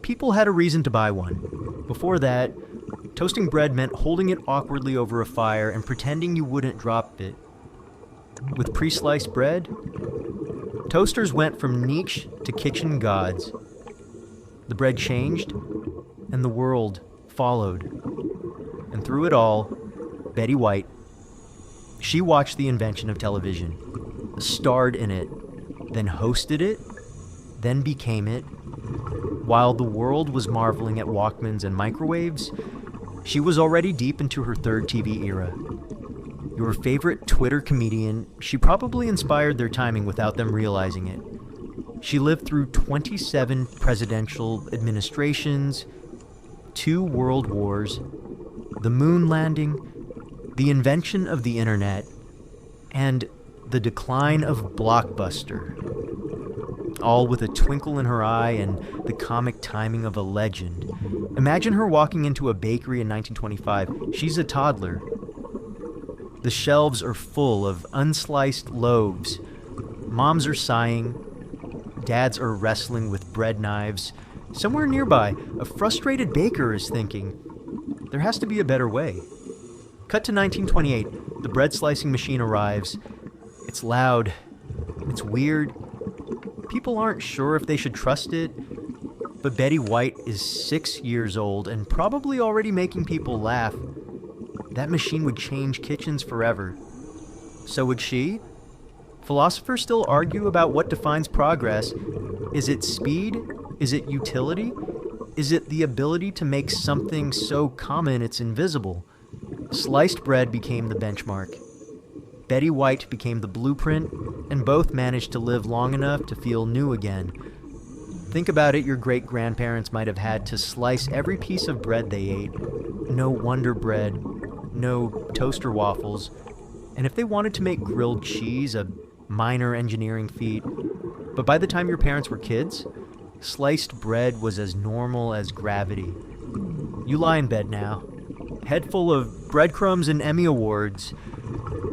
people had a reason to buy one. Before that, toasting bread meant holding it awkwardly over a fire and pretending you wouldn't drop it. With pre-sliced bread, toasters went from niche to kitchen gods. The bread changed, and the world followed. And through it all, Betty White, she watched the invention of television, starred in it, then hosted it, then became it. While the world was marveling at Walkmans and microwaves, she was already deep into her third TV era. Your favorite Twitter comedian, she probably inspired their timing without them realizing it. She lived through 27 presidential administrations, 2 world wars, the moon landing, the invention of the internet, and the decline of Blockbuster. All with a twinkle in her eye and the comic timing of a legend. Imagine her walking into a bakery in 1925. She's a toddler. The shelves are full of unsliced loaves. Moms are sighing. Dads are wrestling with bread knives. Somewhere nearby, a frustrated baker is thinking, there has to be a better way. Cut to 1928. The bread slicing machine arrives. It's loud. It's weird. People aren't sure if they should trust it, but Betty White is 6 years old and probably already making people laugh. That machine would change kitchens forever. So would she? Philosophers still argue about what defines progress. Is it speed? Is it utility? Is it the ability to make something so common it's invisible? Sliced bread became the benchmark. Betty White became the blueprint, and both managed to live long enough to feel new again. Think about it, your great-grandparents might have had to slice every piece of bread they ate. No Wonder Bread, no toaster waffles, and if they wanted to make grilled cheese, a minor engineering feat. But by the time your parents were kids, sliced bread was as normal as gravity. You lie in bed now, head full of breadcrumbs and Emmy Awards.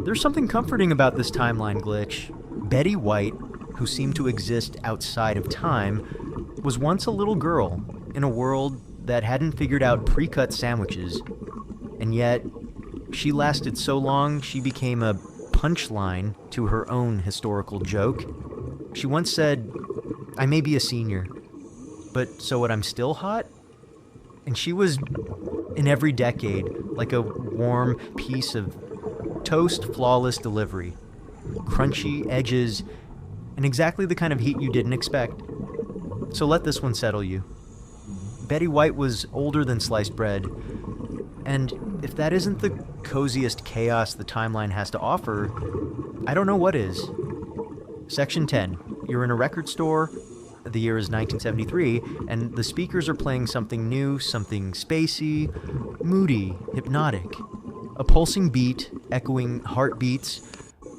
There's something comforting about this timeline glitch. Betty White, who seemed to exist outside of time, was once a little girl in a world that hadn't figured out pre-cut sandwiches. And yet, she lasted so long she became a punchline to her own historical joke. She once said, "I may be a senior, but so what, I'm still hot?" And she was in every decade like a warm piece of toast, flawless delivery, crunchy edges, and exactly the kind of heat you didn't expect. So let this one settle you. Betty White was older than sliced bread, and if that isn't the coziest chaos the timeline has to offer, I don't know what is. Section 10. You're in a record store. The year is 1973, and the speakers are playing something new, something spacey, moody, hypnotic. A pulsing beat, echoing heartbeats,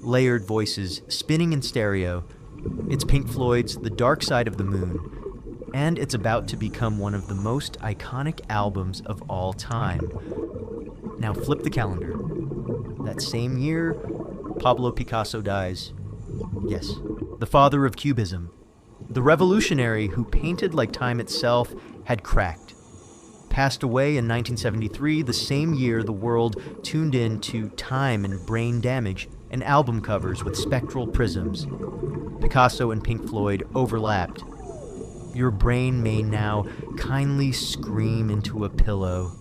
layered voices, spinning in stereo. It's Pink Floyd's The Dark Side of the Moon, and it's about to become one of the most iconic albums of all time. Now flip the calendar. That same year, Pablo Picasso dies. Yes, the father of Cubism. The revolutionary who painted like time itself had cracked. Passed away in 1973, the same year the world tuned in to time and brain damage and album covers with spectral prisms. Picasso and Pink Floyd overlapped. Your brain may now kindly scream into a pillow.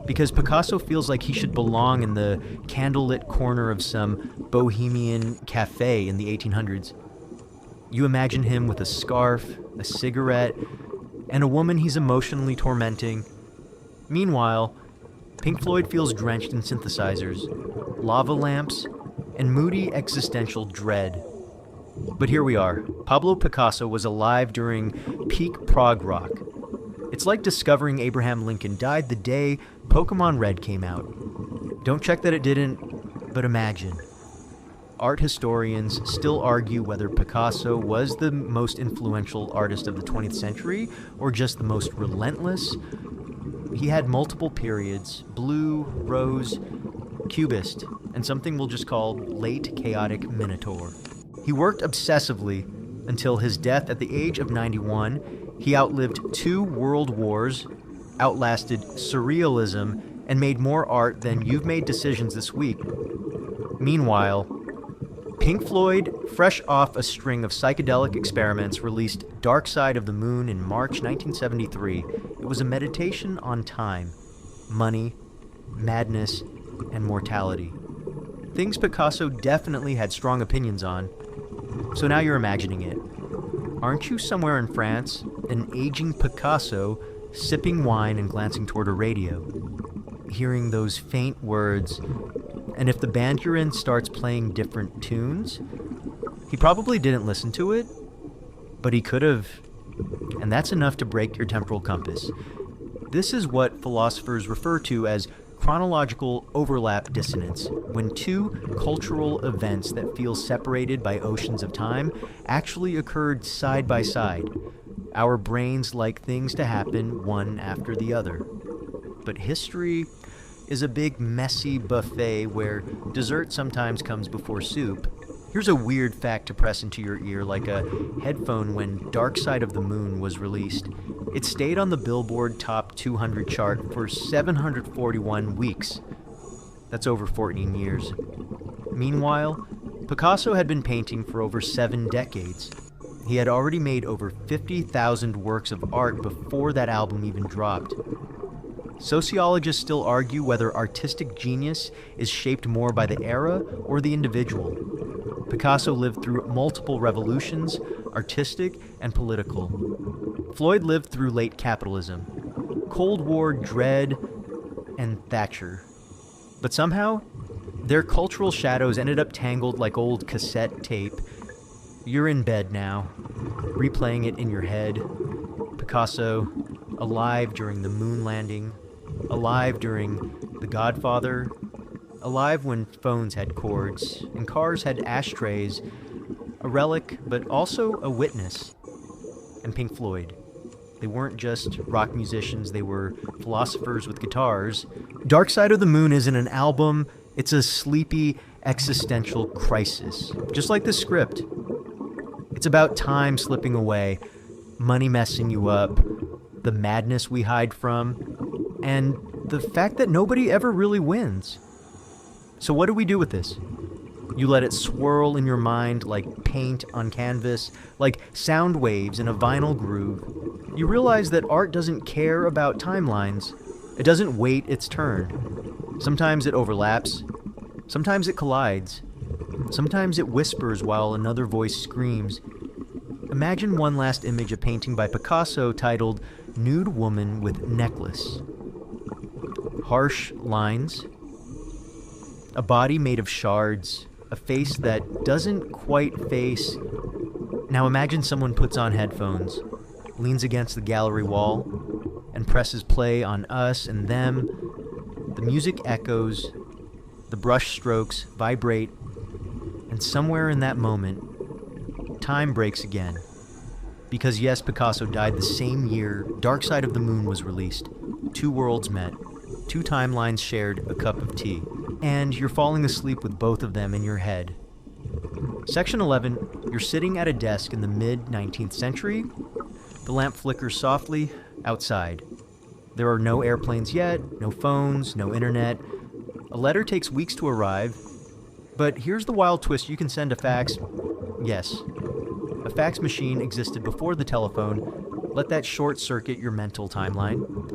Because Picasso feels like he should belong in the candlelit corner of some bohemian cafe in the 1800s. You imagine him with a scarf, a cigarette, and a woman he's emotionally tormenting. Meanwhile, Pink Floyd feels drenched in synthesizers, lava lamps, and moody existential dread. But here we are. Pablo Picasso was alive during peak prog rock. It's like discovering Abraham Lincoln died the day Pokemon Red came out. Don't check that it didn't, but imagine. Art historians still argue whether Picasso was the most influential artist of the 20th century or just the most relentless. He had multiple periods: blue, rose, cubist, and something we'll just call late chaotic minotaur. He worked obsessively, Until his death at the age of 91, he outlived 2 world wars, outlasted surrealism, and made more art than You've Made Decisions This Week. Meanwhile, Pink Floyd, fresh off a string of psychedelic experiments, released Dark Side of the Moon in March 1973. It was a meditation on time, money, madness, and mortality. Things Picasso definitely had strong opinions on. So now you're imagining it. Aren't you somewhere in France, an aging Picasso, sipping wine and glancing toward a radio, hearing those faint words, and if the band you're in starts playing different tunes? He probably didn't listen to it, but he could have, and that's enough to break your temporal compass. This is what philosophers refer to as chronological overlap dissonance, when 2 cultural events that feel separated by oceans of time actually occurred side by side. Our brains like things to happen one after the other. But history is a big messy buffet where dessert sometimes comes before soup. Here's a weird fact to press into your ear like a headphone when Dark Side of the Moon was released. It stayed on the Billboard Top 200 chart for 741 weeks. That's over 14 years. Meanwhile, Picasso had been painting for over 7 decades. He had already made over 50,000 works of art before that album even dropped. Sociologists still argue whether artistic genius is shaped more by the era or the individual. Picasso lived through multiple revolutions, artistic and political. Floyd lived through late capitalism, Cold War dread, and Thatcher. But somehow, their cultural shadows ended up tangled like old cassette tape. You're in bed now, replaying it in your head. Picasso, alive during the moon landing, alive during The Godfather, alive when phones had cords and cars had ashtrays, a relic, but also a witness. And Pink Floyd. They weren't just rock musicians, they were philosophers with guitars. Dark Side of the Moon isn't an album, it's a sleepy, existential crisis. Just like the script. It's about time slipping away, money messing you up, the madness we hide from, and the fact that nobody ever really wins. So what do we do with this? You let it swirl in your mind like paint on canvas, like sound waves in a vinyl groove. You realize that art doesn't care about timelines. It doesn't wait its turn. Sometimes it overlaps. Sometimes it collides. Sometimes it whispers while another voice screams. Imagine one last image, a painting by Picasso titled Nude Woman with Necklace. Harsh lines. A body made of shards. A face that doesn't quite face. Now imagine someone puts on headphones, leans against the gallery wall, and presses play on Us and Them. The music echoes, the brush strokes vibrate, and somewhere in that moment, time breaks again. Because yes, Picasso died the same year Dark Side of the Moon was released. 2 worlds met, 2 timelines shared a cup of tea. And you're falling asleep with both of them in your head. Section 11, you're sitting at a desk in the mid-19th century. The lamp flickers softly outside. There are no airplanes yet, no phones, no internet. A letter takes weeks to arrive. But here's the wild twist, you can send a fax. Yes, a fax machine existed before the telephone. Let that short-circuit your mental timeline.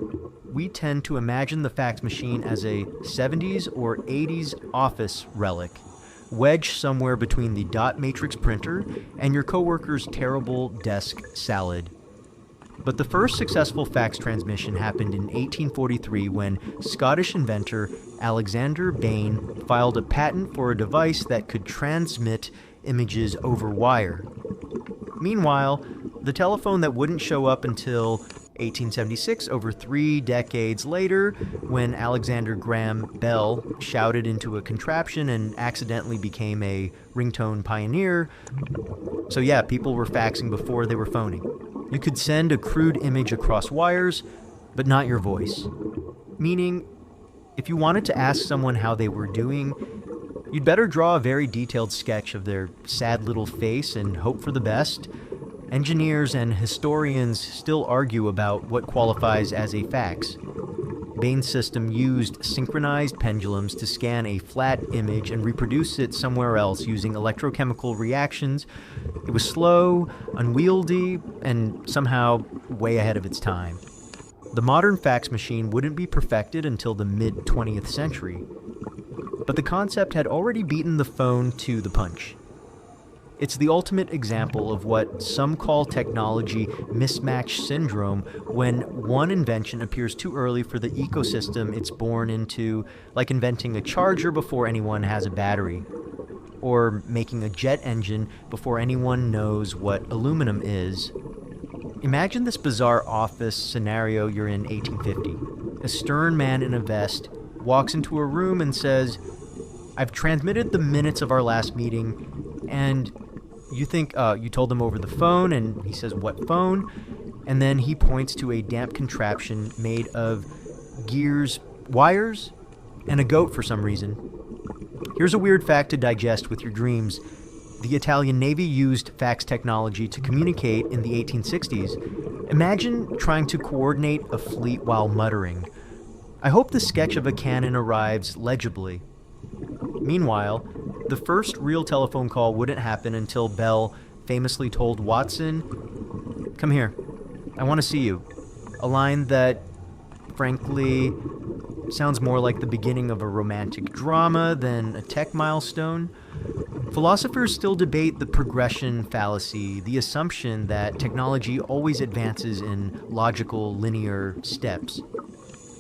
We tend to imagine the fax machine as a 70s or 80s office relic, wedged somewhere between the dot matrix printer and your coworker's terrible desk salad. But the first successful fax transmission happened in 1843 when Scottish inventor Alexander Bain filed a patent for a device that could transmit images over wire. Meanwhile, the telephone that wouldn't show up until 1876, over 3 decades later, when Alexander Graham Bell shouted into a contraption and accidentally became a ringtone pioneer. So yeah, people were faxing before they were phoning. You could send a crude image across wires, but not your voice. Meaning, if you wanted to ask someone how they were doing, You'd better draw a very detailed sketch of their sad little face and hope for the best. Engineers and historians still argue about what qualifies as a fax. Bain's system used synchronized pendulums to scan a flat image and reproduce it somewhere else using electrochemical reactions. It was slow, unwieldy, and somehow way ahead of its time. The modern fax machine wouldn't be perfected until the mid-20th century, but the concept had already beaten the phone to the punch. It's the ultimate example of what some call technology mismatch syndrome, when one invention appears too early for the ecosystem it's born into, like inventing a charger before anyone has a battery, or making a jet engine before anyone knows what aluminum is. Imagine this bizarre office scenario you're in 1850. A stern man in a vest walks into a room and says, "I've transmitted the minutes of our last meeting," and you think you told him over the phone, and he says, "What phone?" And then he points to a damp contraption made of gears, wires, and a goat for some reason. Here's a weird fact to digest with your dreams. The Italian Navy used fax technology to communicate in the 1860s. Imagine trying to coordinate a fleet while muttering. I hope the sketch of a cannon arrives legibly. Meanwhile, the first real telephone call wouldn't happen until Bell famously told Watson, "Come here, I want to see you." A line that, frankly, sounds more like the beginning of a romantic drama than a tech milestone. Philosophers still debate the progression fallacy, the assumption that technology always advances in logical, linear steps.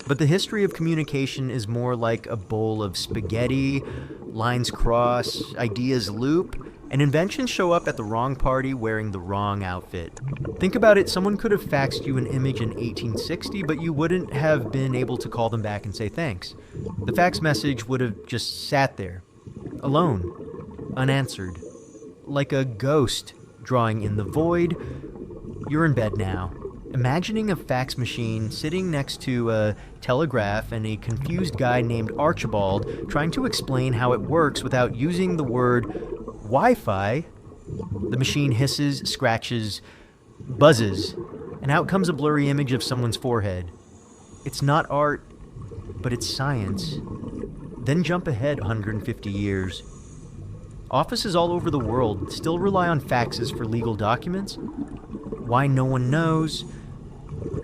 But the history of communication is more like a bowl of spaghetti. Lines cross, ideas loop, and inventions show up at the wrong party wearing the wrong outfit. Think about it, someone could have faxed you an image in 1860, but you wouldn't have been able to call them back and say thanks. The fax message would have just sat there, alone, unanswered, like a ghost drawing in the void. You're in bed now, imagining a fax machine sitting next to a telegraph and a confused guy named Archibald trying to explain how it works without using the word Wi-Fi. The machine hisses, scratches, buzzes, and out comes a blurry image of someone's forehead. It's not art, but it's science. Then jump ahead 150 years. Offices all over the world still rely on faxes for legal documents. Why, no one knows.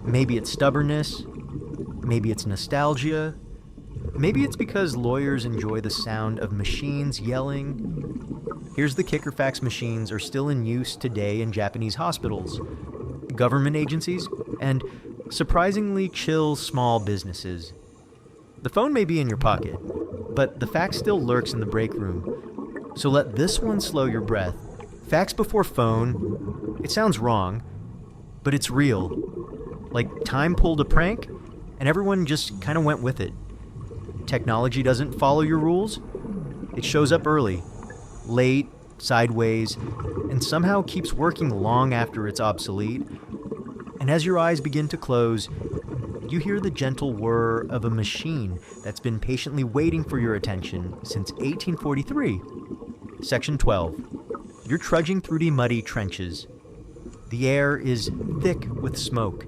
Maybe it's stubbornness. Maybe it's nostalgia. Maybe it's because lawyers enjoy the sound of machines yelling. Here's the kicker: fax machines are still in use today in Japanese hospitals, government agencies, and surprisingly chill small businesses. The phone may be in your pocket, but the fax still lurks in the break room. So let this one slow your breath. Fax before phone, it sounds wrong, but it's real. Like time pulled a prank, and everyone just kind of went with it. Technology doesn't follow your rules. It shows up early, late, sideways, and somehow keeps working long after it's obsolete. And as your eyes begin to close, you hear the gentle whir of a machine that's been patiently waiting for your attention since 1843. Section 12. You're trudging through the muddy trenches. The air is thick with smoke,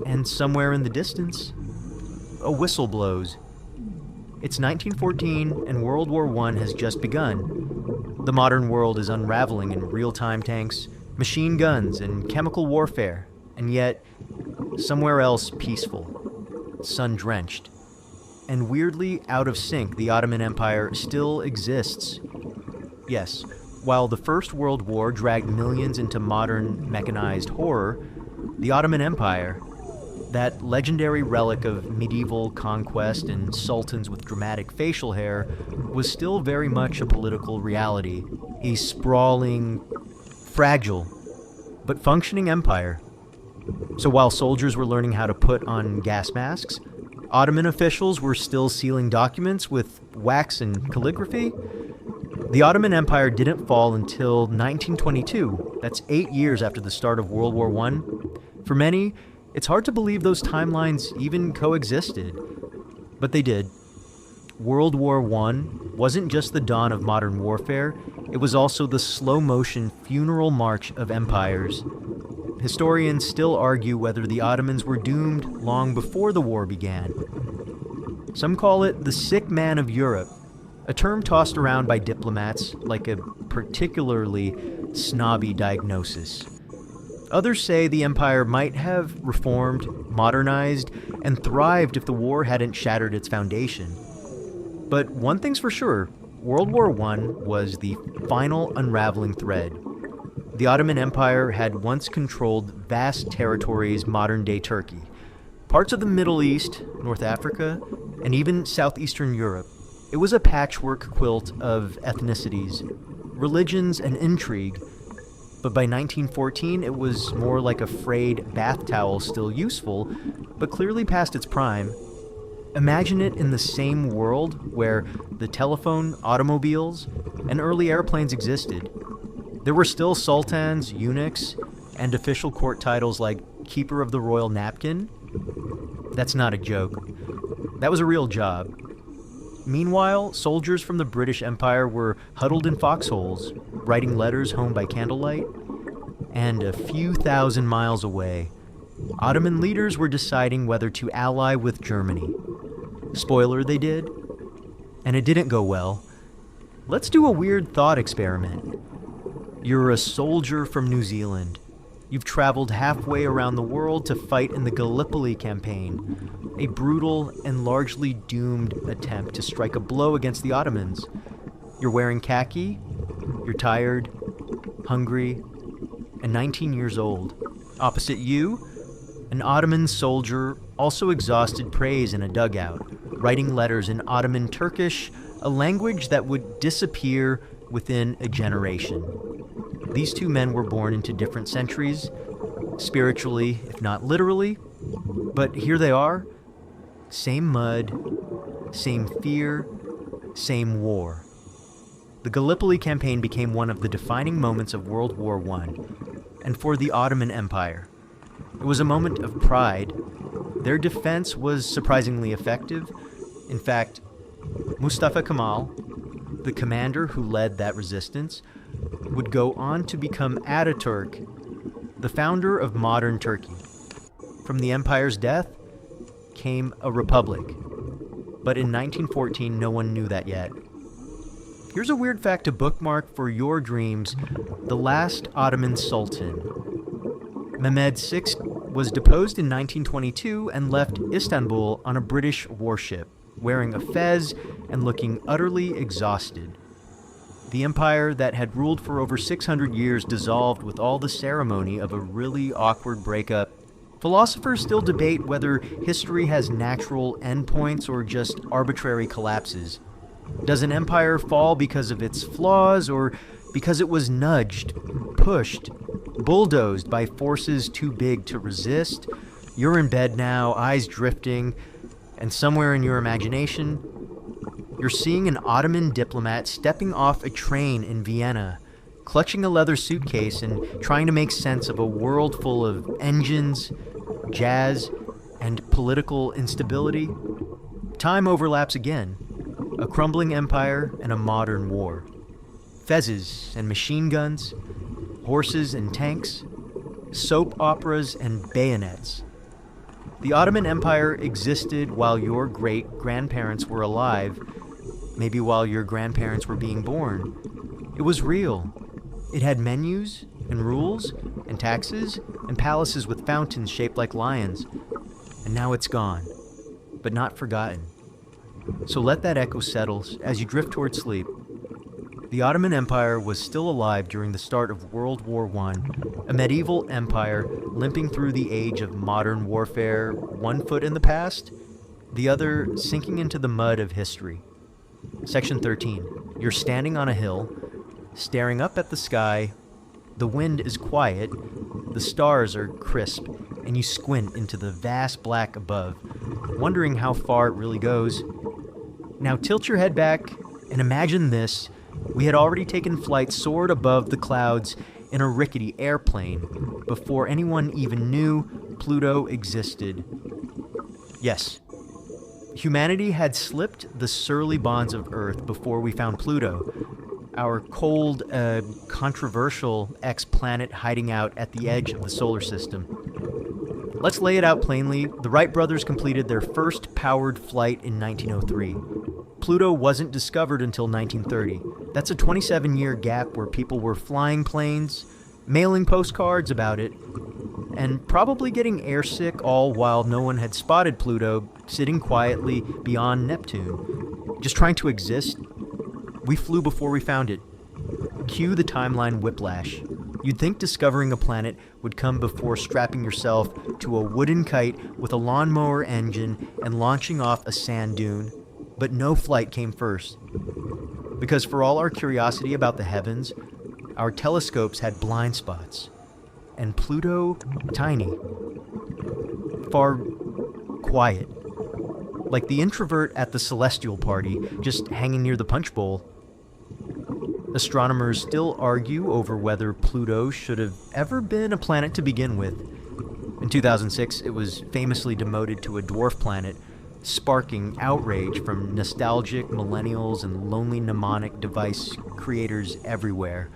and somewhere in the distance, a whistle blows. It's 1914, and World War I has just begun. The modern world is unraveling in real-time tanks, machine guns, and chemical warfare, and yet, somewhere else peaceful, sun-drenched, and weirdly out of sync, the Ottoman Empire still exists. Yes, while the First World War dragged millions into modern mechanized horror, the Ottoman Empire, that legendary relic of medieval conquest and sultans with dramatic facial hair, was still very much a political reality, a sprawling, fragile, but functioning empire. So while soldiers were learning how to put on gas masks, Ottoman officials were still sealing documents with wax and calligraphy. The Ottoman Empire didn't fall until 1922. That's 8 years after the start of World War I. For many, it's hard to believe those timelines even coexisted. But they did. World War I wasn't just the dawn of modern warfare, it was also the slow-motion funeral march of empires. Historians still argue whether the Ottomans were doomed long before the war began. Some call it the sick man of Europe, a term tossed around by diplomats like a particularly snobby diagnosis. Others say the empire might have reformed, modernized, and thrived if the war hadn't shattered its foundation. But one thing's for sure, World War I was the final unraveling thread. The Ottoman Empire had once controlled vast territories modern-day Turkey, parts of the Middle East, North Africa, and even southeastern Europe. It was a patchwork quilt of ethnicities, religions, and intrigue, but by 1914 it was more like a frayed bath towel, still useful, but clearly past its prime. Imagine it in the same world where the telephone, automobiles, and early airplanes existed. There were still sultans, eunuchs, and official court titles like Keeper of the Royal Napkin. That's not a joke. That was a real job. Meanwhile, soldiers from the British Empire were huddled in foxholes, writing letters home by candlelight. And a few thousand miles away, Ottoman leaders were deciding whether to ally with Germany. Spoiler, they did. And it didn't go well. Let's do a weird thought experiment. You're a soldier from New Zealand. You've traveled halfway around the world to fight in the Gallipoli campaign, a brutal and largely doomed attempt to strike a blow against the Ottomans. You're wearing khaki, you're tired, hungry, and 19 years old. Opposite you, an Ottoman soldier, also exhausted, prays in a dugout, writing letters in Ottoman Turkish, a language that would disappear within a generation. These two men were born into different centuries, spiritually, if not literally, but here they are, same mud, same fear, same war. The Gallipoli campaign became one of the defining moments of World War I, and for the Ottoman Empire. It was a moment of pride. Their defense was surprisingly effective. In fact, Mustafa Kemal, the commander who led that resistance, would go on to become Ataturk, the founder of modern Turkey. From the empire's death came a republic. But in 1914, no one knew that yet. Here's a weird fact to bookmark for your dreams. The last Ottoman Sultan, Mehmed VI, was deposed in 1922 and left Istanbul on a British warship, wearing a fez and looking utterly exhausted. The empire that had ruled for over 600 years dissolved with all the ceremony of a really awkward breakup. Philosophers still debate whether history has natural endpoints or just arbitrary collapses. Does an empire fall because of its flaws or because it was nudged, pushed, bulldozed by forces too big to resist? You're in bed now, eyes drifting, and somewhere in your imagination, you're seeing an Ottoman diplomat stepping off a train in Vienna, clutching a leather suitcase and trying to make sense of a world full of engines, jazz, and political instability. Time overlaps again. A crumbling empire and a modern war. Fezzes and machine guns, horses and tanks, soap operas and bayonets. The Ottoman Empire existed while your great-grandparents were alive, maybe while your grandparents were being born. It was real. It had menus and rules and taxes and palaces with fountains shaped like lions. And now it's gone, but not forgotten. So let that echo settle as you drift toward sleep. The Ottoman Empire was still alive during the start of World War I, a medieval empire limping through the age of modern warfare, one foot in the past, the other sinking into the mud of history. Section 13. You're standing on a hill, staring up at the sky. The wind is quiet, the stars are crisp, and you squint into the vast black above, wondering how far it really goes. Now tilt your head back and imagine this. We had already taken flight, soared above the clouds in a rickety airplane before anyone even knew Pluto existed. Yes, Humanity had slipped the surly bonds of Earth before we found Pluto, our cold, controversial ex-planet hiding out at the edge of the solar system. Let's lay it out plainly. The Wright brothers completed their first powered flight in 1903. Pluto wasn't discovered until 1930. That's a 27-year gap where people were flying planes, mailing postcards about it, and probably getting airsick, all while no one had spotted Pluto sitting quietly beyond Neptune. Just trying to exist. We flew before we found it. Cue the timeline whiplash. You'd think discovering a planet would come before strapping yourself to a wooden kite with a lawnmower engine and launching off a sand dune. But no flight came first. Because for all our curiosity about the heavens, our telescopes had blind spots. And Pluto, tiny. Far quiet. Like the introvert at the celestial party, just hanging near the punch bowl. Astronomers still argue over whether Pluto should have ever been a planet to begin with. In 2006, it was famously demoted to a dwarf planet, sparking outrage from nostalgic millennials and lonely mnemonic device creators everywhere.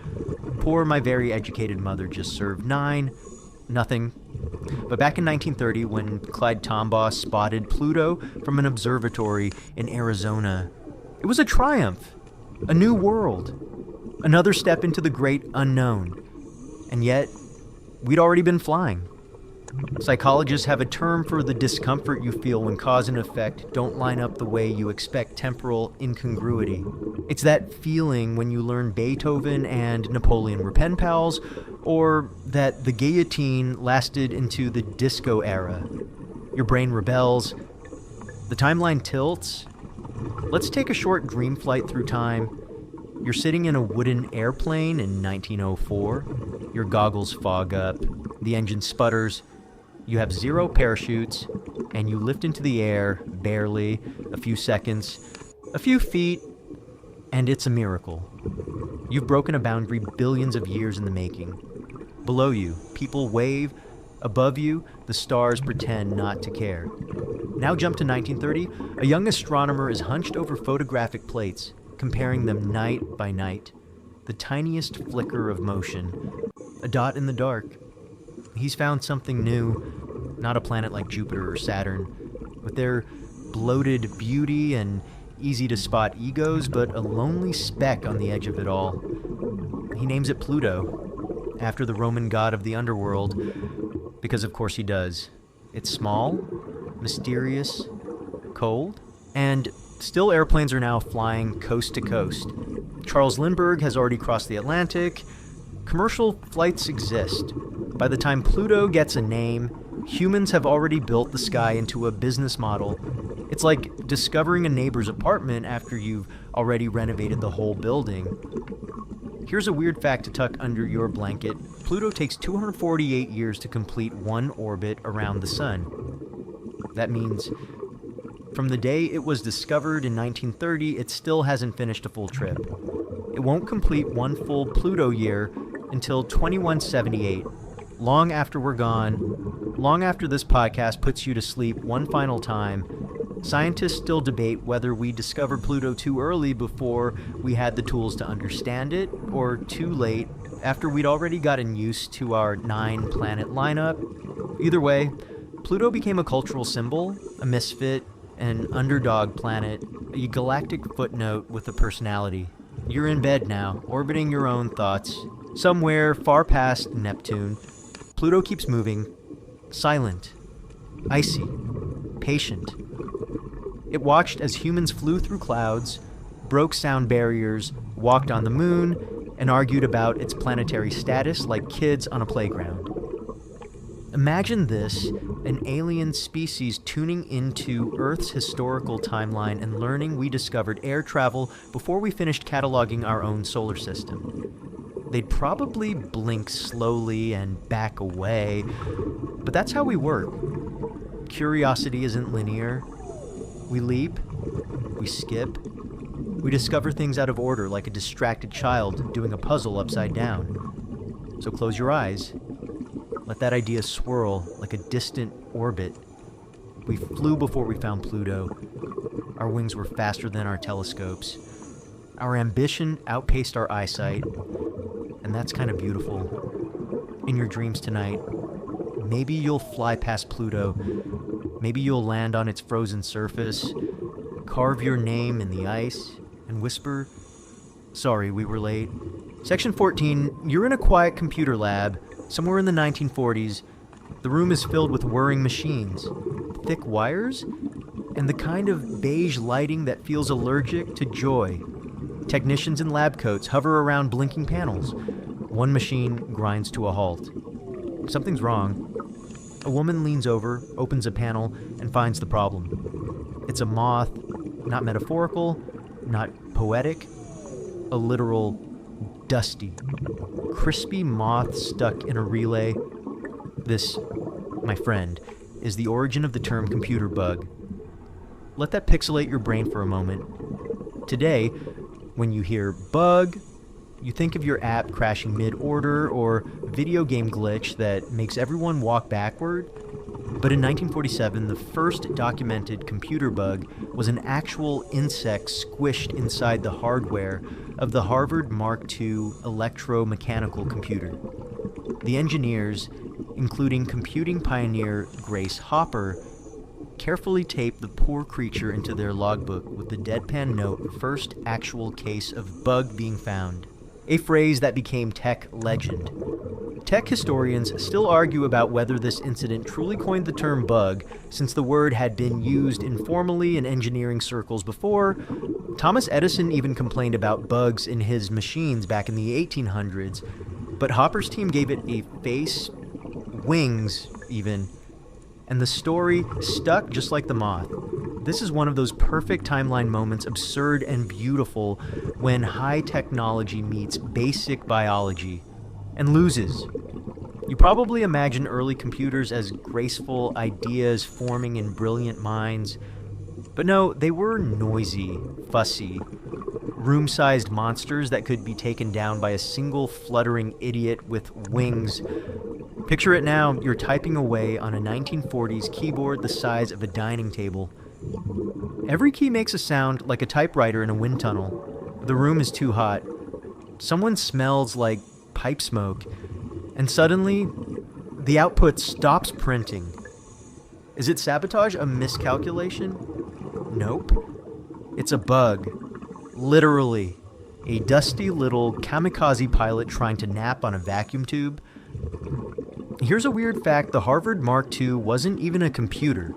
Poor my very educated mother just served 9. Nothing. But back in 1930, when Clyde Tombaugh spotted Pluto from an observatory in Arizona, it was a triumph. A new world. Another step into the great unknown. And yet, we'd already been flying. Psychologists have a term for the discomfort you feel when cause and effect don't line up the way you expect temporal incongruity. It's that feeling when you learn Beethoven and Napoleon were pen pals, or that the guillotine lasted into the disco era. Your brain rebels. The timeline tilts. Let's take a short dream flight through time. You're sitting in a wooden airplane in 1904. Your goggles fog up. The engine sputters. You have 0 parachutes, and you lift into the air, barely, a few seconds, a few feet, and it's a miracle. You've broken a boundary billions of years in the making. Below you, people wave. Above you, the stars pretend not to care. Now jump to 1930. A young astronomer is hunched over photographic plates, comparing them night by night. The tiniest flicker of motion. A dot in the dark. He's found something new, not a planet like Jupiter or Saturn, with their bloated beauty and easy-to-spot egos, but a lonely speck on the edge of it all. He names it Pluto, after the Roman god of the underworld, because of course he does. It's small, mysterious, cold, and still airplanes are now flying coast to coast. Charles Lindbergh has already crossed the Atlantic. Commercial flights exist. By the time Pluto gets a name, humans have already built the sky into a business model. It's like discovering a neighbor's apartment after you've already renovated the whole building. Here's a weird fact to tuck under your blanket. Pluto takes 248 years to complete one orbit around the sun. That means from the day it was discovered in 1930, it still hasn't finished a full trip. It won't complete one full Pluto year until 2178. Long after we're gone, long after this podcast puts you to sleep one final time, scientists still debate whether we discovered Pluto too early before we had the tools to understand it, or too late after we'd already gotten used to our 9-planet lineup. Either way, Pluto became a cultural symbol, a misfit, an underdog planet, a galactic footnote with a personality. You're in bed now, orbiting your own thoughts. Somewhere far past Neptune, Pluto keeps moving, silent, icy, patient. It watched as humans flew through clouds, broke sound barriers, walked on the moon, and argued about its planetary status like kids on a playground. Imagine this, an alien species tuning into Earth's historical timeline and learning we discovered air travel before we finished cataloging our own solar system. They'd probably blink slowly and back away, but that's how we work. Curiosity isn't linear. We leap, we skip, we discover things out of order like a distracted child doing a puzzle upside down. So close your eyes. Let that idea swirl like a distant orbit. We flew before we found Pluto. Our wings were faster than our telescopes. Our ambition outpaced our eyesight, and that's kind of beautiful. In your dreams tonight, maybe you'll fly past Pluto. Maybe you'll land on its frozen surface, carve your name in the ice, and whisper, "Sorry, we were late." Section 14, you're in a quiet computer lab, somewhere in the 1940s. The room is filled with whirring machines, thick wires, and the kind of beige lighting that feels allergic to joy. Technicians in lab coats hover around blinking panels. One machine grinds to a halt. Something's wrong. A woman leans over, opens a panel, and finds the problem. It's a moth, not metaphorical, not poetic, a literal, dusty, crispy moth stuck in a relay. This, my friend, is the origin of the term computer bug. Let that pixelate your brain for a moment. Today, when you hear bug, you think of your app crashing mid-order or video game glitch that makes everyone walk backward. But in 1947, the first documented computer bug was an actual insect squished inside the hardware of the Harvard Mark II electromechanical computer. The engineers, including computing pioneer Grace Hopper, carefully taped the poor creature into their logbook with the deadpan note, "First actual case of bug being found," a phrase that became tech legend. Tech historians still argue about whether this incident truly coined the term bug, since the word had been used informally in engineering circles before. Thomas Edison even complained about bugs in his machines back in the 1800s, but Hopper's team gave it a face, wings even, and the story stuck just like the moth. This is one of those perfect timeline moments, absurd and beautiful, when high technology meets basic biology and loses. You probably imagine early computers as graceful ideas forming in brilliant minds, but no, they were noisy, fussy, room-sized monsters that could be taken down by a single fluttering idiot with wings. Picture it now, you're typing away on a 1940s keyboard the size of a dining table. Every key makes a sound like a typewriter in a wind tunnel. The room is too hot. Someone smells like pipe smoke, and suddenly, the output stops printing. Is it sabotage, a miscalculation? Nope. It's a bug. Literally. A dusty little kamikaze pilot trying to nap on a vacuum tube. Here's a weird fact, the Harvard Mark II wasn't even a computer.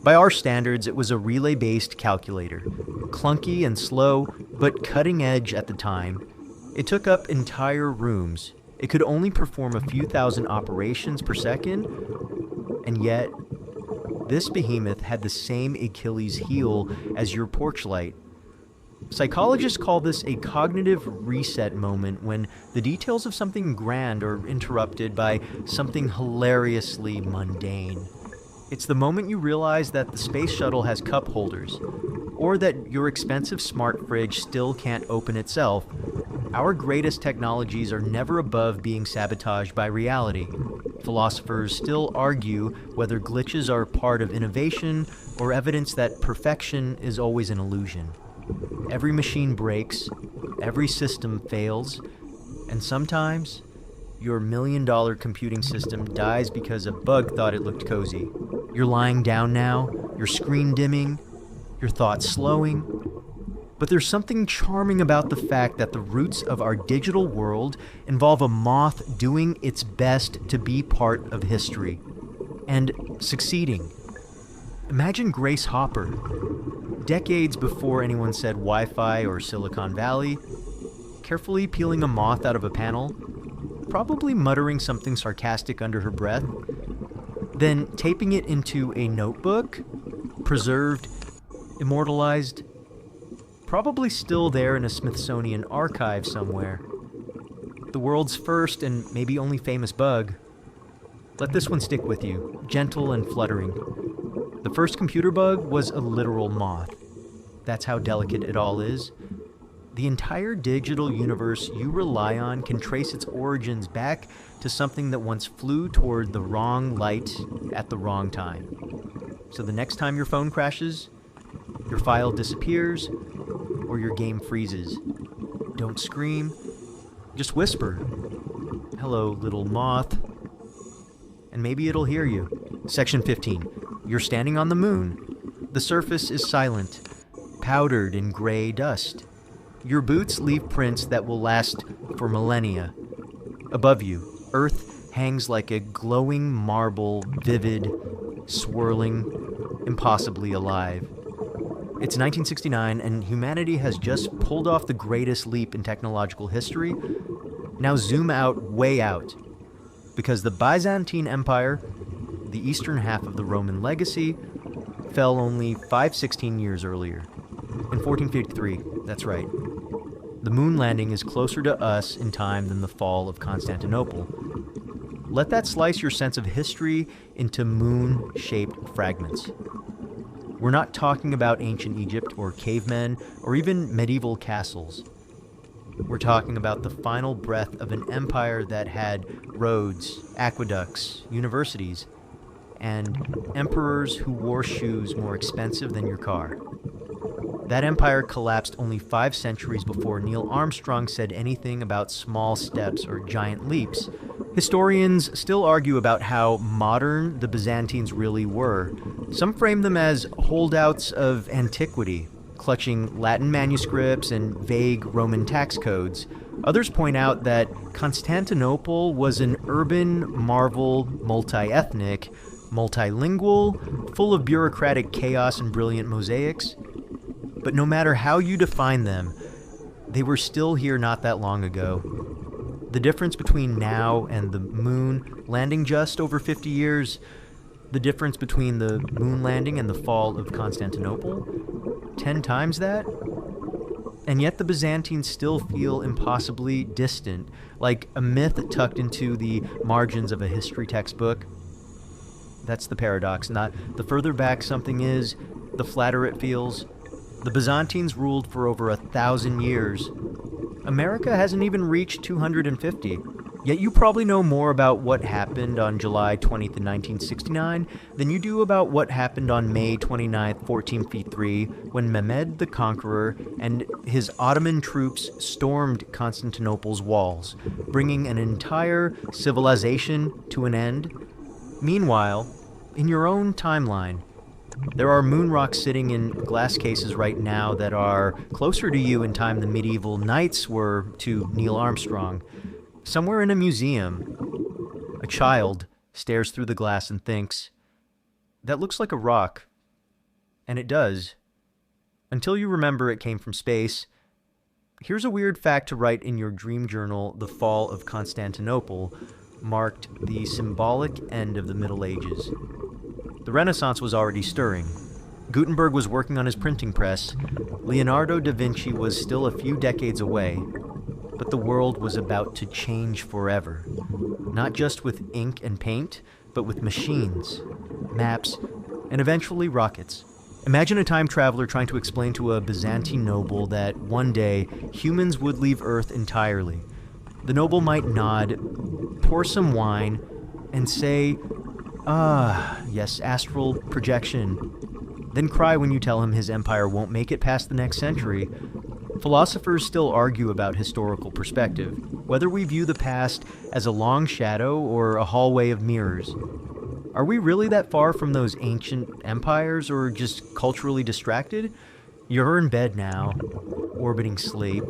By our standards, it was a relay-based calculator. Clunky and slow, but cutting edge at the time. It took up entire rooms. It could only perform a few thousand operations per second, and yet, this behemoth had the same Achilles heel as your porch light. Psychologists call this a cognitive reset moment when the details of something grand are interrupted by something hilariously mundane. It's the moment you realize that the space shuttle has cup holders, or that your expensive smart fridge still can't open itself. Our greatest technologies are never above being sabotaged by reality. Philosophers still argue whether glitches are part of innovation or evidence that perfection is always an illusion. Every machine breaks, every system fails, and sometimes your $1,000,000 computing system dies because a bug thought it looked cozy. You're lying down now, your screen dimming, your thoughts slowing. But there's something charming about the fact that the roots of our digital world involve a moth doing its best to be part of history and succeeding. Imagine Grace Hopper, decades before anyone said Wi-Fi or Silicon Valley, carefully peeling a moth out of a panel, probably muttering something sarcastic under her breath, then taping it into a notebook, preserved, immortalized, probably still there in a Smithsonian archive somewhere. The world's first and maybe only famous bug. Let this one stick with you, gentle and fluttering. The first computer bug was a literal moth. That's how delicate it all is. The entire digital universe you rely on can trace its origins back to something that once flew toward the wrong light at the wrong time. So the next time your phone crashes, your file disappears, or your game freezes, don't scream, just whisper, "Hello, little moth," and maybe it'll hear you. Section 15. You're standing on the moon. The surface is silent, powdered in gray dust. Your boots leave prints that will last for millennia. Above you, Earth hangs like a glowing marble, vivid, swirling, impossibly alive. It's 1969, and humanity has just pulled off the greatest leap in technological history. Now zoom out, way out. Because the Byzantine Empire, the eastern half of the Roman legacy, fell only 516 years earlier. In 1453, that's right. The moon landing is closer to us in time than the fall of Constantinople. Let that slice your sense of history into moon-shaped fragments. We're not talking about ancient Egypt or cavemen or even medieval castles. We're talking about the final breath of an empire that had roads, aqueducts, universities, and emperors who wore shoes more expensive than your car. That empire collapsed only 5 centuries before Neil Armstrong said anything about small steps or giant leaps. Historians still argue about how modern the Byzantines really were. Some frame them as holdouts of antiquity, clutching Latin manuscripts and vague Roman tax codes. Others point out that Constantinople was an urban marvel, multi-ethnic, multilingual, full of bureaucratic chaos and brilliant mosaics. But no matter how you define them, they were still here not that long ago. The difference between now and the moon landing just over 50 years, the difference between the moon landing and the fall of Constantinople, 10 times that? And yet the Byzantines still feel impossibly distant, like a myth tucked into the margins of a history textbook. That's the paradox. Not the further back something is, the flatter it feels. The Byzantines ruled for over 1,000 years. America hasn't even reached 250. Yet you probably know more about what happened on July 20th, 1969 than you do about what happened on May 29th, 1453, when Mehmed the Conqueror and his Ottoman troops stormed Constantinople's walls, bringing an entire civilization to an end. Meanwhile, in your own timeline, there are moon rocks sitting in glass cases right now that are closer to you in time than medieval knights were to Neil Armstrong. Somewhere in a museum, a child stares through the glass and thinks, "That looks like a rock." And it does. Until you remember it came from space. Here's a weird fact to write in your dream journal. The fall of Constantinople marked the symbolic end of the Middle Ages. The Renaissance was already stirring. Gutenberg was working on his printing press. Leonardo da Vinci was still a few decades away. But the world was about to change forever. Not just with ink and paint, but with machines, maps, and eventually rockets. Imagine a time traveler trying to explain to a Byzantine noble that one day humans would leave Earth entirely. The noble might nod, pour some wine, and say, "Ah, yes, astral projection," then cry when you tell him his empire won't make it past the next century. Philosophers still argue about historical perspective, whether we view the past as a long shadow or a hallway of mirrors. Are we really that far from those ancient empires, or just culturally distracted? You're in bed now, orbiting sleep,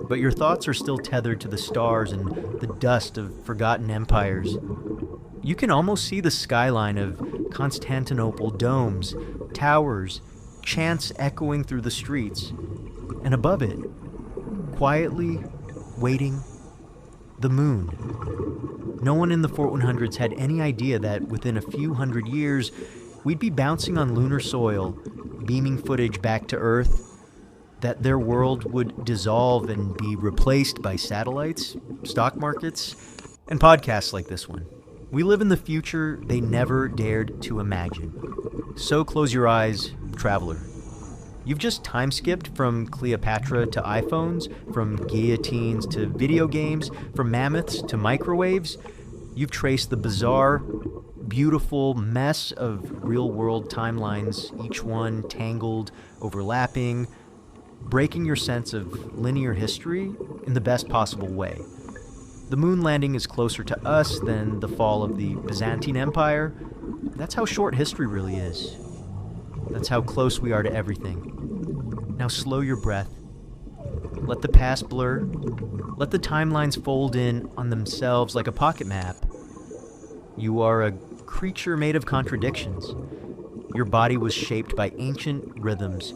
but your thoughts are still tethered to the stars and the dust of forgotten empires. You can almost see the skyline of Constantinople domes, towers, chants echoing through the streets. And above it, quietly, waiting, the moon. No one in the 1400s had any idea that within a few hundred years, we'd be bouncing on lunar soil, beaming footage back to Earth, that their world would dissolve and be replaced by satellites, stock markets, and podcasts like this one. We live in the future they never dared to imagine. So close your eyes, traveler. You've just time skipped from Cleopatra to iPhones, from guillotines to video games, from mammoths to microwaves. You've traced the bizarre, beautiful mess of real-world timelines, each one tangled, overlapping, breaking your sense of linear history in the best possible way. The moon landing is closer to us than the fall of the Byzantine Empire. That's how short history really is. That's how close we are to everything. Now slow your breath. Let the past blur. Let the timelines fold in on themselves like a pocket map. You are a creature made of contradictions. Your body was shaped by ancient rhythms,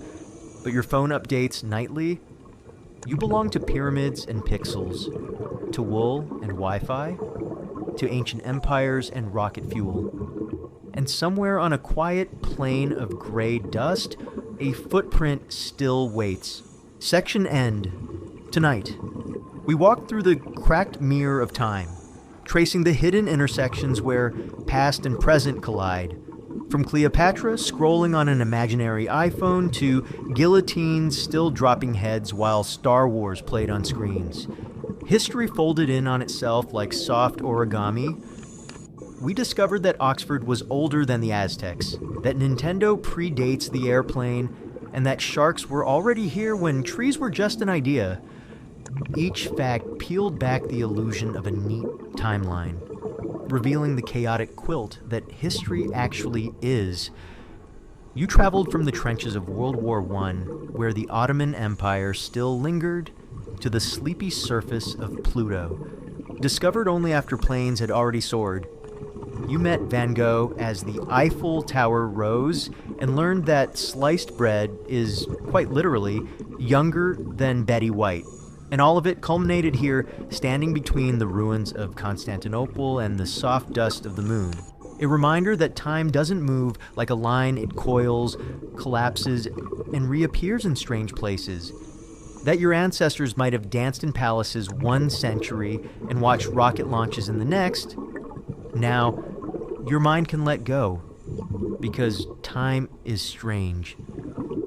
but your phone updates nightly. You belong to pyramids and pixels, to wool and Wi-Fi, to ancient empires and rocket fuel. And somewhere on a quiet plain of gray dust, a footprint still waits. Section end. Tonight, we walk through the cracked mirror of time, tracing the hidden intersections where past and present collide. From Cleopatra scrolling on an imaginary iPhone to guillotines still dropping heads while Star Wars played on screens. History folded in on itself like soft origami. We discovered that Oxford was older than the Aztecs, that Nintendo predates the airplane, and that sharks were already here when trees were just an idea. Each fact peeled back the illusion of a neat timeline, revealing the chaotic quilt that history actually is. You traveled from the trenches of World War I, where the Ottoman Empire still lingered, to the sleepy surface of Pluto, discovered only after planes had already soared. You met Van Gogh as the Eiffel Tower rose and learned that sliced bread is, quite literally, younger than Betty White. And all of it culminated here, standing between the ruins of Constantinople and the soft dust of the moon. A reminder that time doesn't move like a line, it coils, collapses, and reappears in strange places. That your ancestors might have danced in palaces one century and watched rocket launches in the next, now your mind can let go, because time is strange.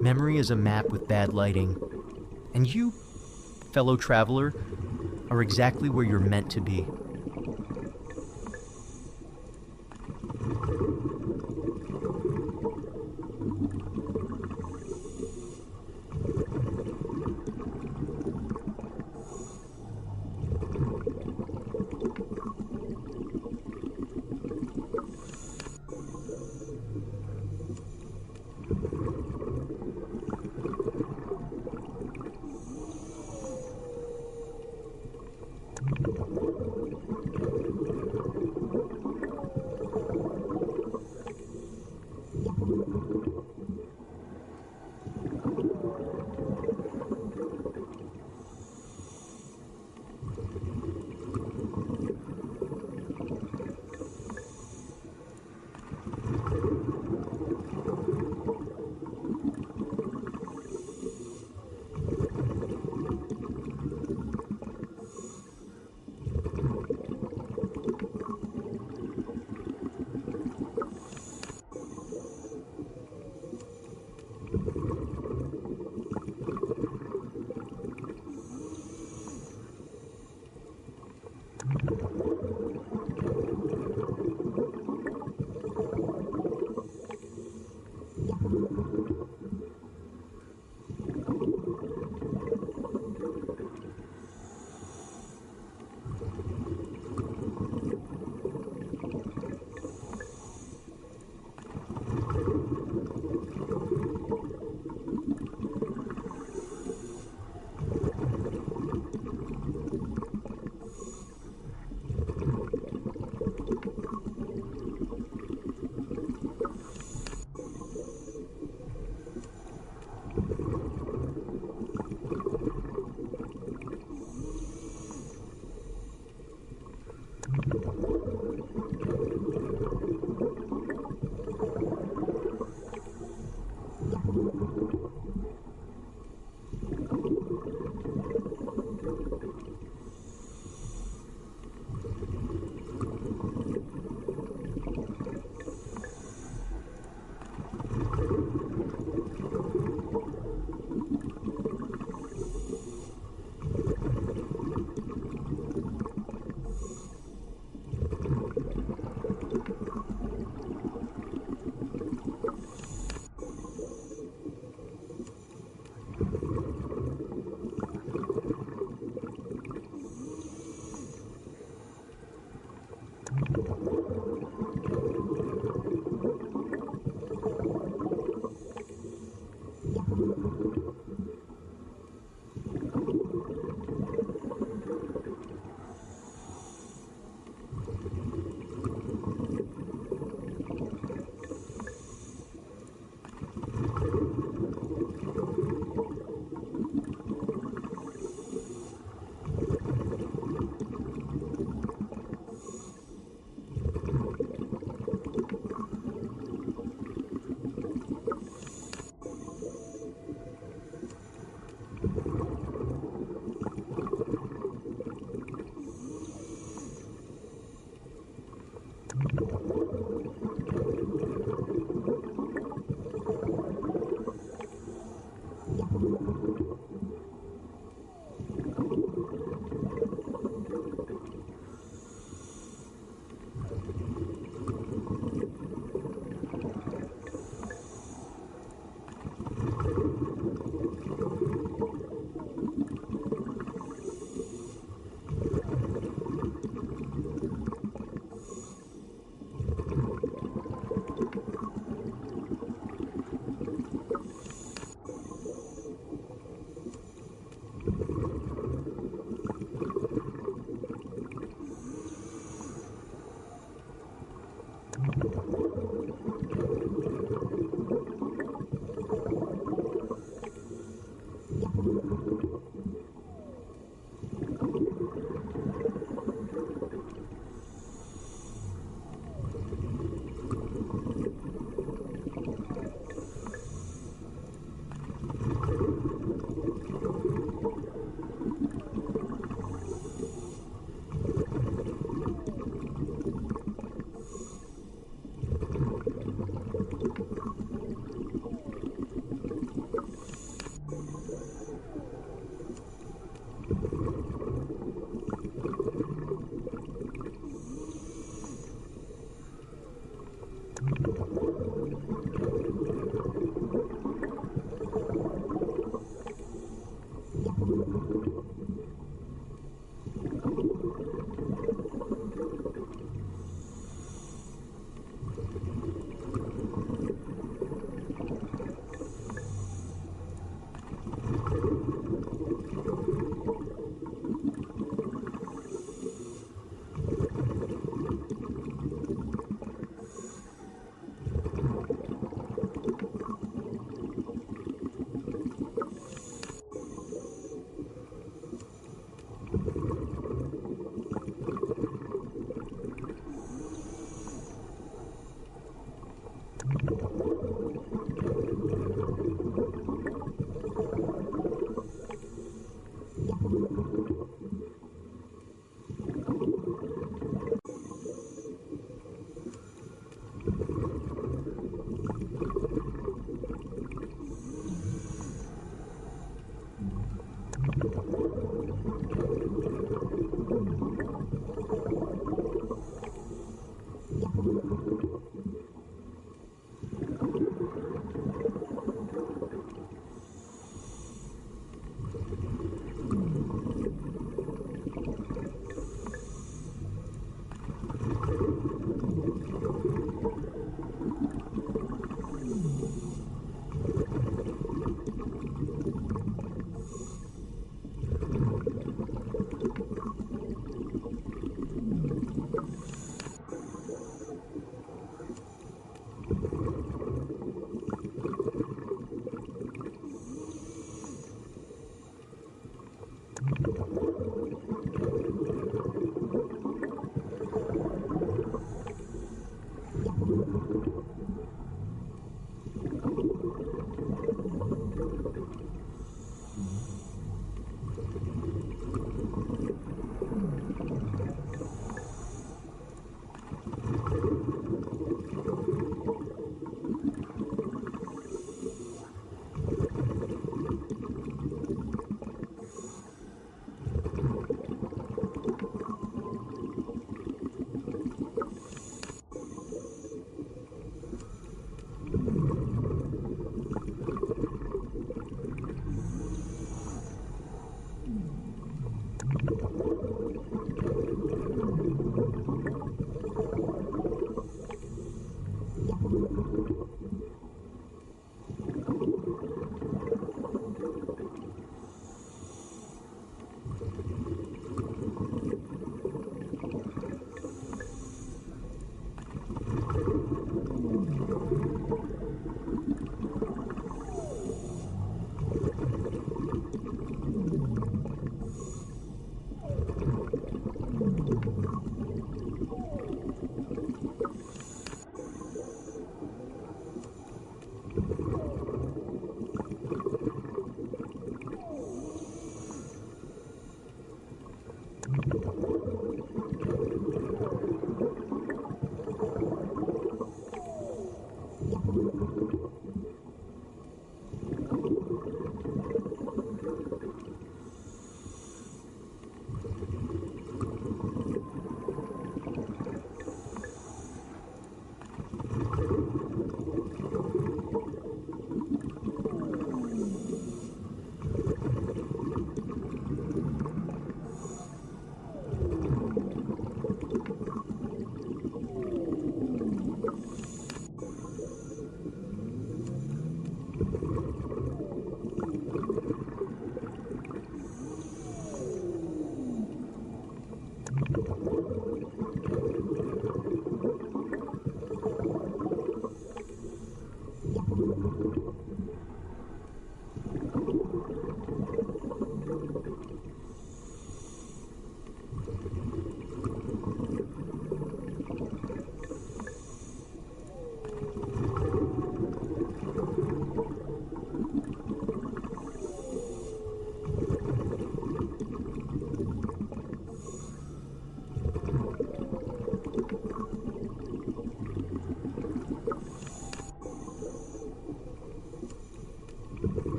Memory is a map with bad lighting, and you, fellow traveler, are exactly where you're meant to be.